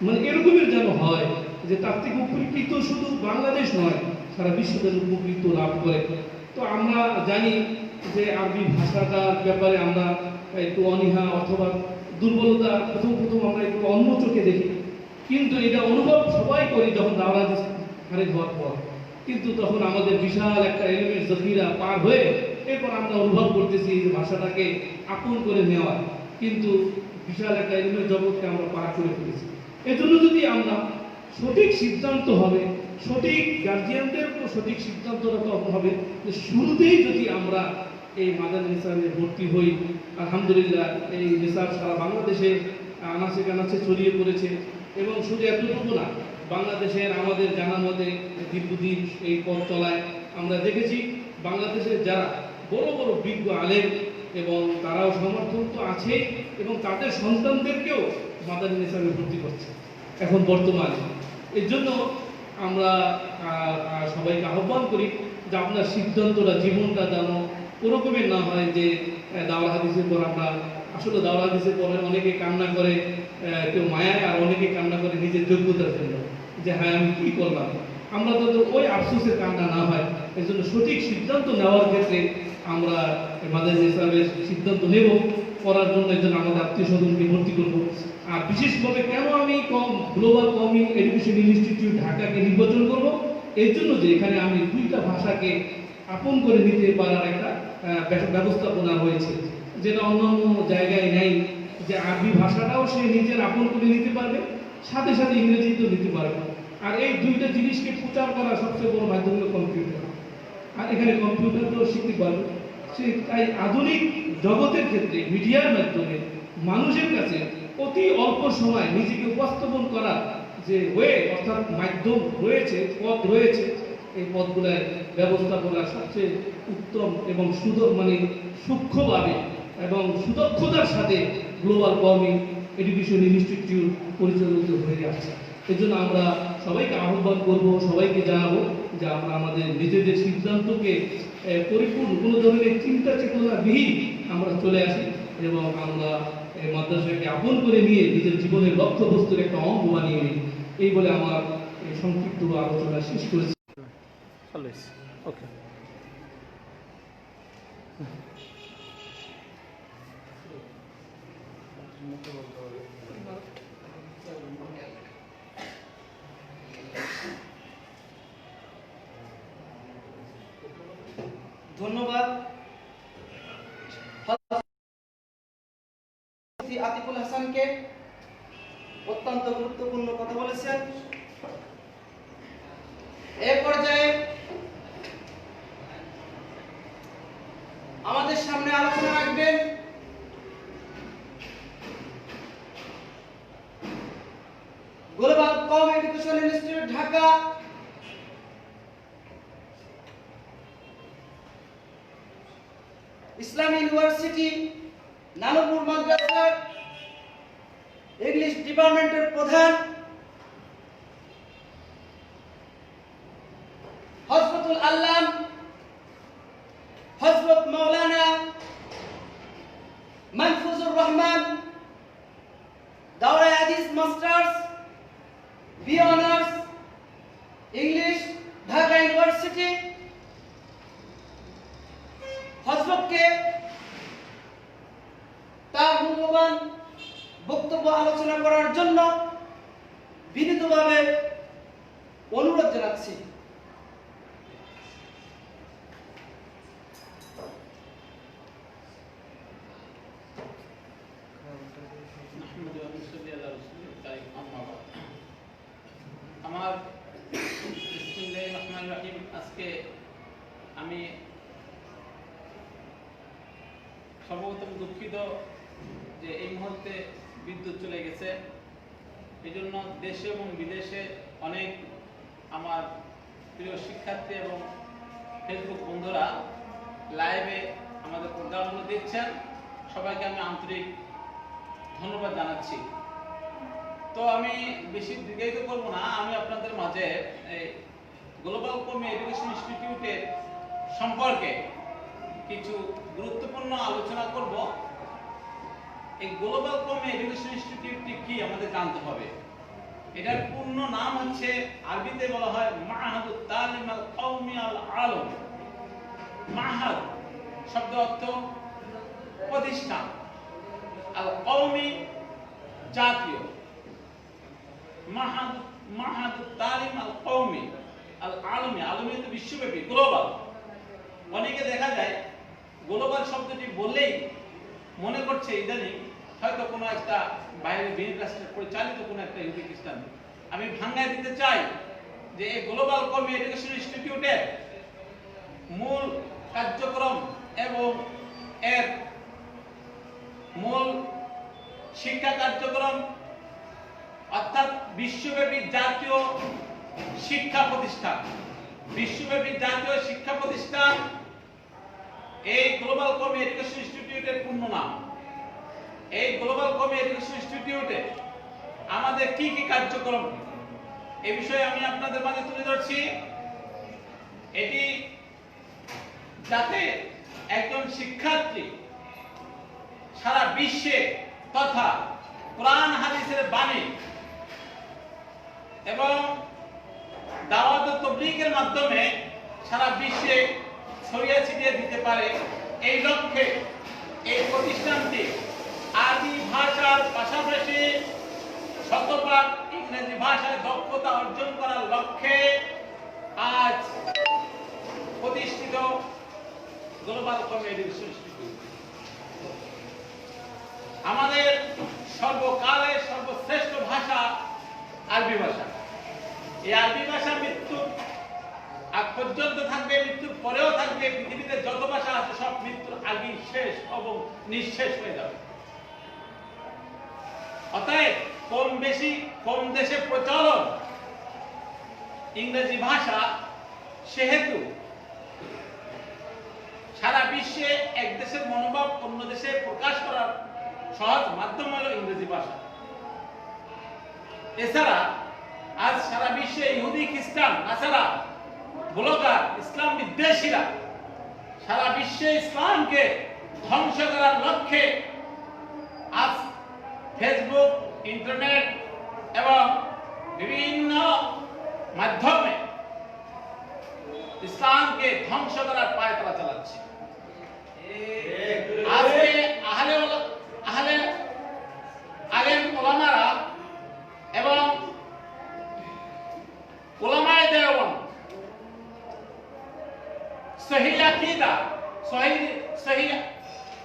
মানে এরকমের যেন হয় যে তার থেকে উপকৃত শুধু বাংলাদেশ নয় সারা বিশ্ব যেন উপকৃত লাভ করে তো আমরা জানি যে আরবি ভাষাটার ব্যাপারে আমরা একটু অনীহা অথবা দুর্বলতা প্রথম আমরা একটু অন্য চোখে দেখি কিন্তু এটা অনুভব সবাই করি যখন দাওরা খারিজ হওয়ার পর কিন্তু তখন আমাদের বিশাল একটা এলিমেন্ট জখিরা পার হয়ে এরপর আমরা অনুভব করতেছি যে ভাষাটাকে আপন করে নেওয়া কিন্তু বিশাল একটা এলিমেন্ট জগৎকে আমরা পার করে ফেলেছি এজন্য যদি আমরা সঠিক সিদ্ধান্ত হবে সঠিক গার্জিয়ানদের সঠিক সিদ্ধান্তটা তখন হবে যে শুরুতেই যদি আমরা এই মাদানী নিসাবে ভর্তি হই আলহামদুলিল্লাহ এই নিসাব সারা বাংলাদেশে আনাচে কানাচে ছড়িয়ে পড়েছে এবং শুধু এতটুকু না বাংলাদেশের আমাদের জানা মতে দীর্ঘদিন এই পথ চলায় আমরা দেখেছি বাংলাদেশের যারা বড় বড় বিজ্ঞ আলেম এবং তারাও সমর্থন তো আছে এবং তাদের সন্তানদেরকেও মাদানী নিসাবে ভর্তি করছে এখন বর্তমানে এর জন্য আমরা সবাইকে আহ্বান করি যে আপনার সিদ্ধান্তটা জীবনটা যেন ওরকমের না হয় যে দাওরা হাদিসের পর আমরা আসলে দাওরা হাদিসের পরে অনেকে কান্না করে কেউ মায়ায় আর অনেকে কান্না করে নিজের যোগ্যতার জন্য যে হ্যাঁ আমি কী করলাম আমরা তো ওই আফসোসের কান্না না হয় এই জন্য সঠিক সিদ্ধান্ত নেওয়ার ক্ষেত্রে আমরা মাদানী নিসাবের সিদ্ধান্ত নেব করার জন্য এই জন্য আমাদের আত্মীয় স্বজনকে ভর্তি করবো আর বিশেষভাবে কেন আমি গ্লোবাল কমি এডুকেশন ইনস্টিটিউট ঢাকাকে নির্বাচন করব এই জন্য যে এখানে আমি দুইটা ভাষাকে আপন করে নিতে পারার একটা ব্যবস্থাপনা রয়েছে যেটা অন্যান্য জায়গায় নেই যে আরবি ভাষাটাও সে নিজের আপন করে নিতে পারবে, সাথে সাথে ইংরেজিতেও নিতে পারবে। আর এই দুইটা জিনিসকে প্রচার করা সবচেয়ে বড় মাধ্যম হলো কম্পিউটার। আর এখানে কম্পিউটারটাও শিখতে পারবে সে। তাই আধুনিক জগতের ক্ষেত্রে মিডিয়ার মাধ্যমে মানুষের কাছে অতি অল্প সময় নিজেকে উপস্থাপন করা যে ওয়ে অর্থাৎ মাধ্যম রয়েছে, পথ রয়েছে, এই পথগুলোর ব্যবস্থাপনা সবচেয়ে উত্তম এবং সূক্ষ্মভাবে এবং সুদক্ষতার সাথে গ্লোবাল ওয়ার্মিং এডুকেশন ইনস্টিটিউট পরিচালিত হয়ে আসছে। এই জন্য আমরা সবাইকে আহ্বান করব, সবাইকে জানাবো যে আমরা আমাদের নিজেদের সিদ্ধান্তকে পরিপূর্ণ কোনো ধরনের চিন্তা চেতনাবিহীন আমরা চলে আসি এবং আমরা এই মাদ্রাসাকে আপন করে নিয়ে নিজের জীবনের লক্ষ্যবস্তুর একটা অঙ্গ বানিয়ে নিই। এই বলে আমার এই সংক্ষিপ্ত আলোচনা শেষ করেছি। অলওয়েজ ওকে। ধন্যবাদ আতিকুল হাসানকে, অত্যন্ত গুরুত্বপূর্ণ কথা বলেছেন। এ পর্যায়ে আমাদের সামনে আলোচনা রাখবেন গ্লোবাল কম এডুকেশন ইনস্টিটিউট ঢাকা, ইসলামী ইউনিভার্সিটি নানুপুর মাদ্রাসার ইংলিশ ডিপার্টমেন্টের প্রধান হযরতুল আল্লাম হযরত মাওলানা মাহফুজুর রহমান, দাওরায়ে হাদিস masters, B honours English, Dhaka university. হযরতকে তার মূল্যবান বক্তব্য আলোচনা করার জন্য বিনীতভাবে অনুরোধ জানাচ্ছি। আমার আজকে আমি সর্বপ্রথম দুঃখিত যে এই মুহূর্তে বিদ্যুৎ চলে গেছে। এই জন্য দেশে এবং বিদেশে অনেক আমার প্রিয় শিক্ষার্থী এবং ফেসবুক বন্ধুরা লাইভে আমাদের প্রোগ্রামগুলো দেখছেন, সবাইকে আমি আন্তরিক ধন্যবাদ জানাচ্ছি। তো আমি বেশি দীর্ঘায়িত করব না, আমি আপনাদের মাঝে এই গ্লোবাল কমি এডুকেশন ইনস্টিটিউটের সম্পর্কে কিছু গুরুত্বপূর্ণ আলোচনা করব। এই গ্লোবাল কমি এডুকেশন ইনস্টিটিউটটি কি আমাদের জানতে হবে। এটার পূর্ণ নাম হচ্ছে, আরবিতে বলা হয় মাহাদুত তালিম আল কওমি আল আলম। মাহাদ শব্দ অর্থ প্রতিষ্ঠান, আল কওমি জাতীয়, মাহাদুত তালিম আল কওমি আল আলমি, আলমি তো বিশ্বব্যাপী, গ্লোবাল। অনেকে দেখা যায় গ্লোবাল শব্দটি বললেই মনে করছে ইদানিং হয়তো কোনো একটা বাইরের ভিন রাষ্ট্রের পরিচালিত কোনো একটা ইহুদি খ্রিস্টান। আমি ভাঙায় দিতে চাই যে এই গ্লোবাল কমি এডুকেশন ইনস্টিটিউটের মূল কার্যক্রম এবং এর মূল শিক্ষা কার্যক্রম অর্থাৎ বিশ্বব্যাপী জাতীয় শিক্ষা প্রতিষ্ঠান, বিশ্বব্যাপী জাতীয় শিক্ষা প্রতিষ্ঠান এই গ্লোবাল কমি এডুকেশন ইনস্টিটিউটের পূর্ণ নাম। এই গ্লোবাল কমি এডুকেশন ইনস্টিটিউটে আমাদের কি কি কার্যক্রম, এই বিষয়ে আমি আপনাদের মাঝে তুলে ধরছি। এটি যাতে একজন শিক্ষার্থী সারা বিশ্বে তথা কোরআন হাদিসের বাণী এবং দাওয়াত ও তাবলীগের মাধ্যমে সারা বিশ্বে ছড়িয়ে ছিটিয়ে দিতে পারে, এই লক্ষ্যে এই প্রতিষ্ঠানটি আরবি ভাষার পাশাপাশি শতভাগ ইংরেজি ভাষায় দক্ষতা অর্জন করার লক্ষ্যে আজ প্রতিষ্ঠিত গ্লোবাল কমি এডুকেশন ইনস্টিটিউট। আমাদের সর্বকালের সর্বশ্রেষ্ঠ ভাষা আরবি ভাষা। এই আরবি ভাষা মৃত্যুর আগ পর্যন্ত থাকবে, মৃত্যুর পরেও থাকবে। পৃথিবীতে যত ভাষা আছে সব মৃত্যুর আগেই শেষ এবং নিঃশেষ হয়ে যাবে। অতএব কম দেশে প্রচলন ইংরেজি ভাষা, সেহেতু সারা বিশ্বে এক দেশের মনোভাব অন্য দেশে প্রকাশ করার সহজ মাধ্যম হলো ইংরেজি ভাষা। এছাড়া আজ সারা বিশ্বে ইহুদি, খ্রিস্টান, নাসারা, ব্লগার, ইসলাম বিদ্বেষীরা সারা বিশ্বে ইসলামকে ধ্বংস করার লক্ষ্যে আজ ফেসবুক, ইন্টারনেট এবং বিভিন্ন মাধ্যমে ইসলামকে ধ্বংস করার পায়তারা চালাচ্ছে। আজকে আলেম ওলামারা এবং ওলামায়ে দেওবন্দ সহিহ আকীদা, সহিহ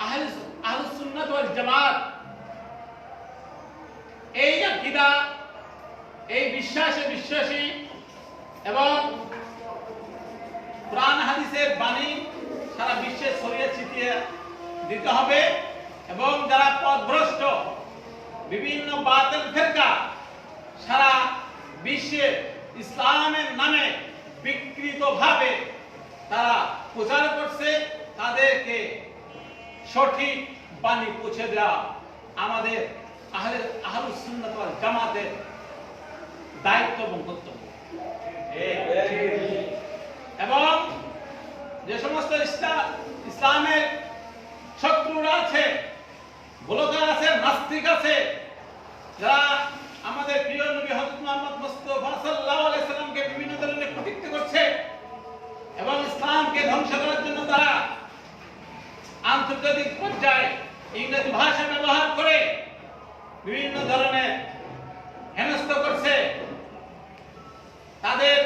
আহলুস সুন্নাত ওয়াল জামাত, এই আকীদা, এই বিশ্বাসে বিশ্বাসী এবং কোরআন হাদিসের বাণী সারা বিশ্বে ছড়িয়ে ছিটিয়ে দিতে হবে। এবং যারা পথভ্রষ্ট বিভিন্ন বাতিল ফিরকা সারা বিশ্বে ইসলামের নামে বিকৃতভাবে তারা প্রচার করছে, তাদেরকে সঠিক বাণী পৌঁছে দেওয়া আমাদের আহলুস সুন্নাত ওয়াল জামাতের দায়িত্ব এবং কর্তব্য। এবং যে সমস্ত ইসলামের শত্রুরা আছে, ব্লগার আছে, নাস্তিক আছে, যারা আমাদের প্রিয় নবী হযরত মুহাম্মদ মুস্তাফা সাল্লাল্লাহু আলাইহি সাল্লামকে বিভিন্ন ধরনের কটূক্তি করছে এবং ইসলামকে ধ্বংস করার জন্য তারা আন্তর্জাতিক পর্যায়ে ইংরেজি ভাষা ব্যবহার করে বিভিন্ন ধরনের হেনস্থা করছে, তাদের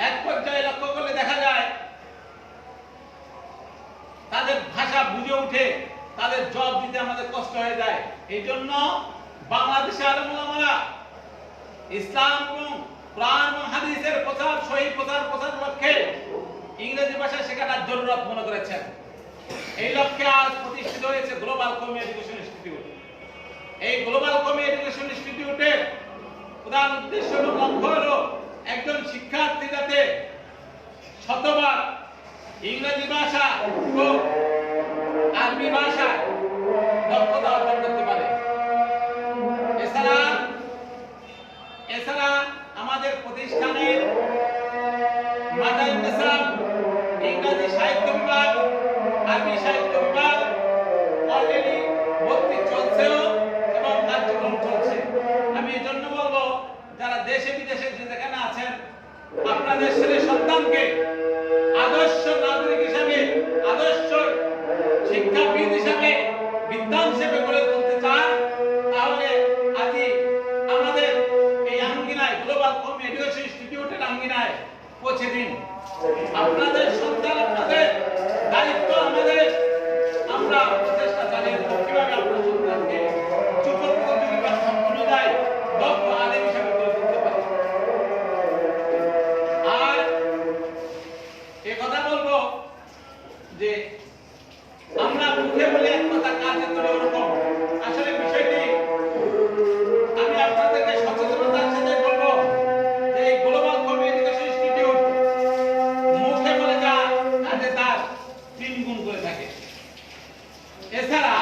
এক পর্যায়ে লক্ষ্য করলে দেখা যায় তাদের ভাষা বুঝে উঠে, তাদের জবাব দিতে আমাদের কষ্ট হয়ে যায়। এই জন্য বাংলাদেশে আলেম ওলামারা ইসলাম এবং কোরআন এবং হাদিসের প্রচার, সহিহ প্রচার লক্ষ্যে ইংরেজি ভাষা শেখাটার জরুরত মনে করেছেন। এই লক্ষ্যে আজ প্রতিষ্ঠিত হয়েছে গ্লোবাল কমি এডুকেশন ইনস্টিটিউট। এই গ্লোবাল কমি এডুকেশন ইনস্টিটিউটের প্রধান উদ্দেশ্য এবং লক্ষ্য হলো একজন শিক্ষার্থী যাতে শতভাগ ইংরেজি ভাষা ও আরবি ভাষা দক্ষতা অর্জন করতে পারে। এছাড়া আমাদের প্রতিষ্ঠানের মাদারিস নিসাব, ইংরেজি সাহিত্য বিভাগ, আরবি সাহিত্য বিভাগ অলরেডি ভর্তি চলছেও এবং কার্যক্রম চলছে। আমি এই জন্য বলবো, যারা দেশে বিদেশে যেখানে আছেন, আপনাদের ছেলে সন্তানকে আদর্শ নাগরিক হিসাবে, আদর্শ শিক্ষাবিদ হিসাবে, বিদ্বান হিসেবে গড়ে তুলতে চান, তাহলে আজই আমাদের এই আঙ্গিনায়, গ্লোবাল কমি এডুকেশন ইনস্টিটিউটের আঙ্গিনায় পৌঁছে দিন। আপনাদের সন্তান, আপনাদের দায়িত্ব, আমরা প্রচেষ্টা চালিয়ে দেবো কিভাবে আপনার সন্তানকে যুগোপযোগী অনুযায়ী দক্ষ আলেম হিসাবে গড়ে তুলতে পারি। আর কথা বলবো যে আমরা মুখে বলে এক কথা, কাজে করে ওরকম। আসলে বিষয়টি আমি আপনাদেরকে সচেতনতার সাথে বলবো যে এই গ্লোবাল কমি এডুকেশন ইনস্টিটিউট মুখে বলে যা, কাজে তার 3 গুণ করে থাকে। এছাড়া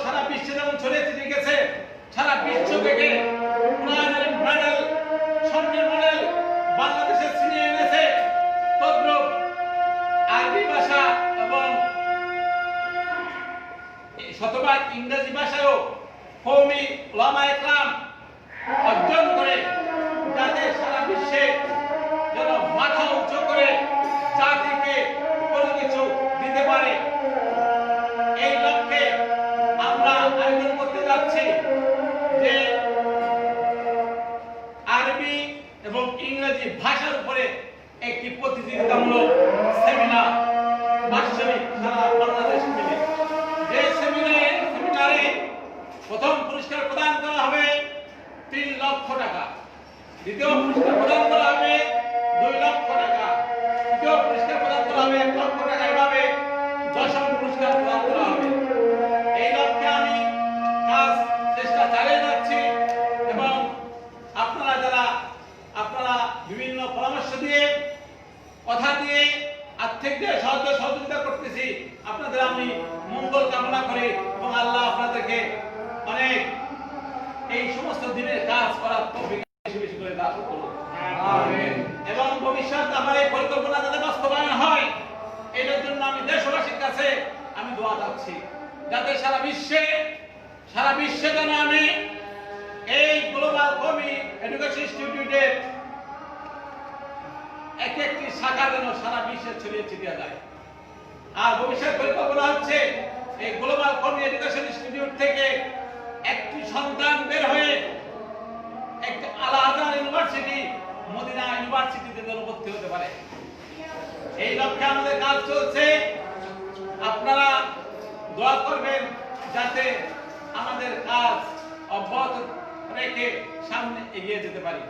সারা বিশ্বে যেমন ছড়িয়ে ছিটিয়ে গেছে, সারা বিশ্ব থেকে উন্নয়নের মডেল, স্বর্ণের মডেল বাংলাদেশে ছিনিয়ে এনেছে, তদ্রুপ আরবি ভাষা এবং শতভাগ ইংরেজি ভাষায়ও কওমি উলামা ইকরাম অর্জন করে যাতে সারা বিশ্বে যেন মাথা উঁচু করে জাতিকে কোনো কিছু দিতে পারে, এই লক্ষ্যে আমরা আয়োজন করতে যাচ্ছি যে আরবি এবং ইংরেজি ভাষার উপরে একটি প্রতিযোগিতামূলক সেমিনার বাৎসরিক সারা বাংলাদেশ মিলে। যে সেমিনারে প্রথম পুরস্কার প্রদান করা হবে 3 লক্ষ টাকা, দ্বিতীয় পুরস্কার প্রদান করা হবে 2 লক্ষ টাকা, তৃতীয় পুরস্কার প্রদান করা হবে 1 লক্ষ টাকা, এভাবে দশম পুরস্কার প্রদান করা হবে। এই লক্ষ্যে আমি কাজ চেষ্টা চালিয়ে যাচ্ছি এবং আপনারা বিভিন্ন পরামর্শ দিয়ে, কথা দিয়ে, আর্থিক দিয়ে সহযোগিতা করতেছি, আপনাদের আমি মঙ্গল কামনা করি এবং আল্লাহ আপনাদেরকে অনেক এই সমস্ত দিনের কাজ করার তৌফিক বেশি বেশি করে দান করুন। আমিন। এবং ভবিষ্যতে আমার এই পরিকল্পনা যাতে বাস্তবায়ন হয়, এটার জন্য আমি দেশবাসীর কাছে আমি দোয়া চাচ্ছি যাতে সারা বিশ্বে যেন আমি এই গ্লোবাল কওমি এডুকেশন ইনস্টিটিউটের একটি শাখা যেন সারা বিশ্বে ছড়িয়ে ছিটিয়ে যায়। আর ভবিষ্যৎ পরিকল্পনা হচ্ছে এই গ্লোবাল কওমি এডুকেশন ইনস্টিটিউট থেকে একটি সন্তান বের হয়ে একটি আলাদা ইউনিভার্সিটি, মদিনা ইউনিভার্সিটিতে যেন ভর্তি হতে পারে, এই লক্ষ্যে আমাদের কাজ চলছে। আপনারা দোয়া করবেন যাতে আমাদের কাজ অব্যাহত রেখে সামনে এগিয়ে যেতে পারি।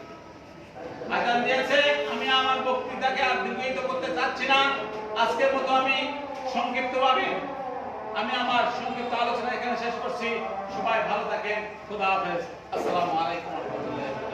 আগাম দিয়েছে, আমি আমার বক্তৃতাকে আর দীর্ঘায়িত করতে চাচ্ছি না। আজকের মতো আমি সংক্ষিপ্তভাবে আমার সংক্ষিপ্ত আলোচনা এখানে শেষ করছি। সবাই ভালো থাকেন। খোদা হাফেজ। আসসালামু আলাইকুম ওয়া রাহমাতুল্লাহি।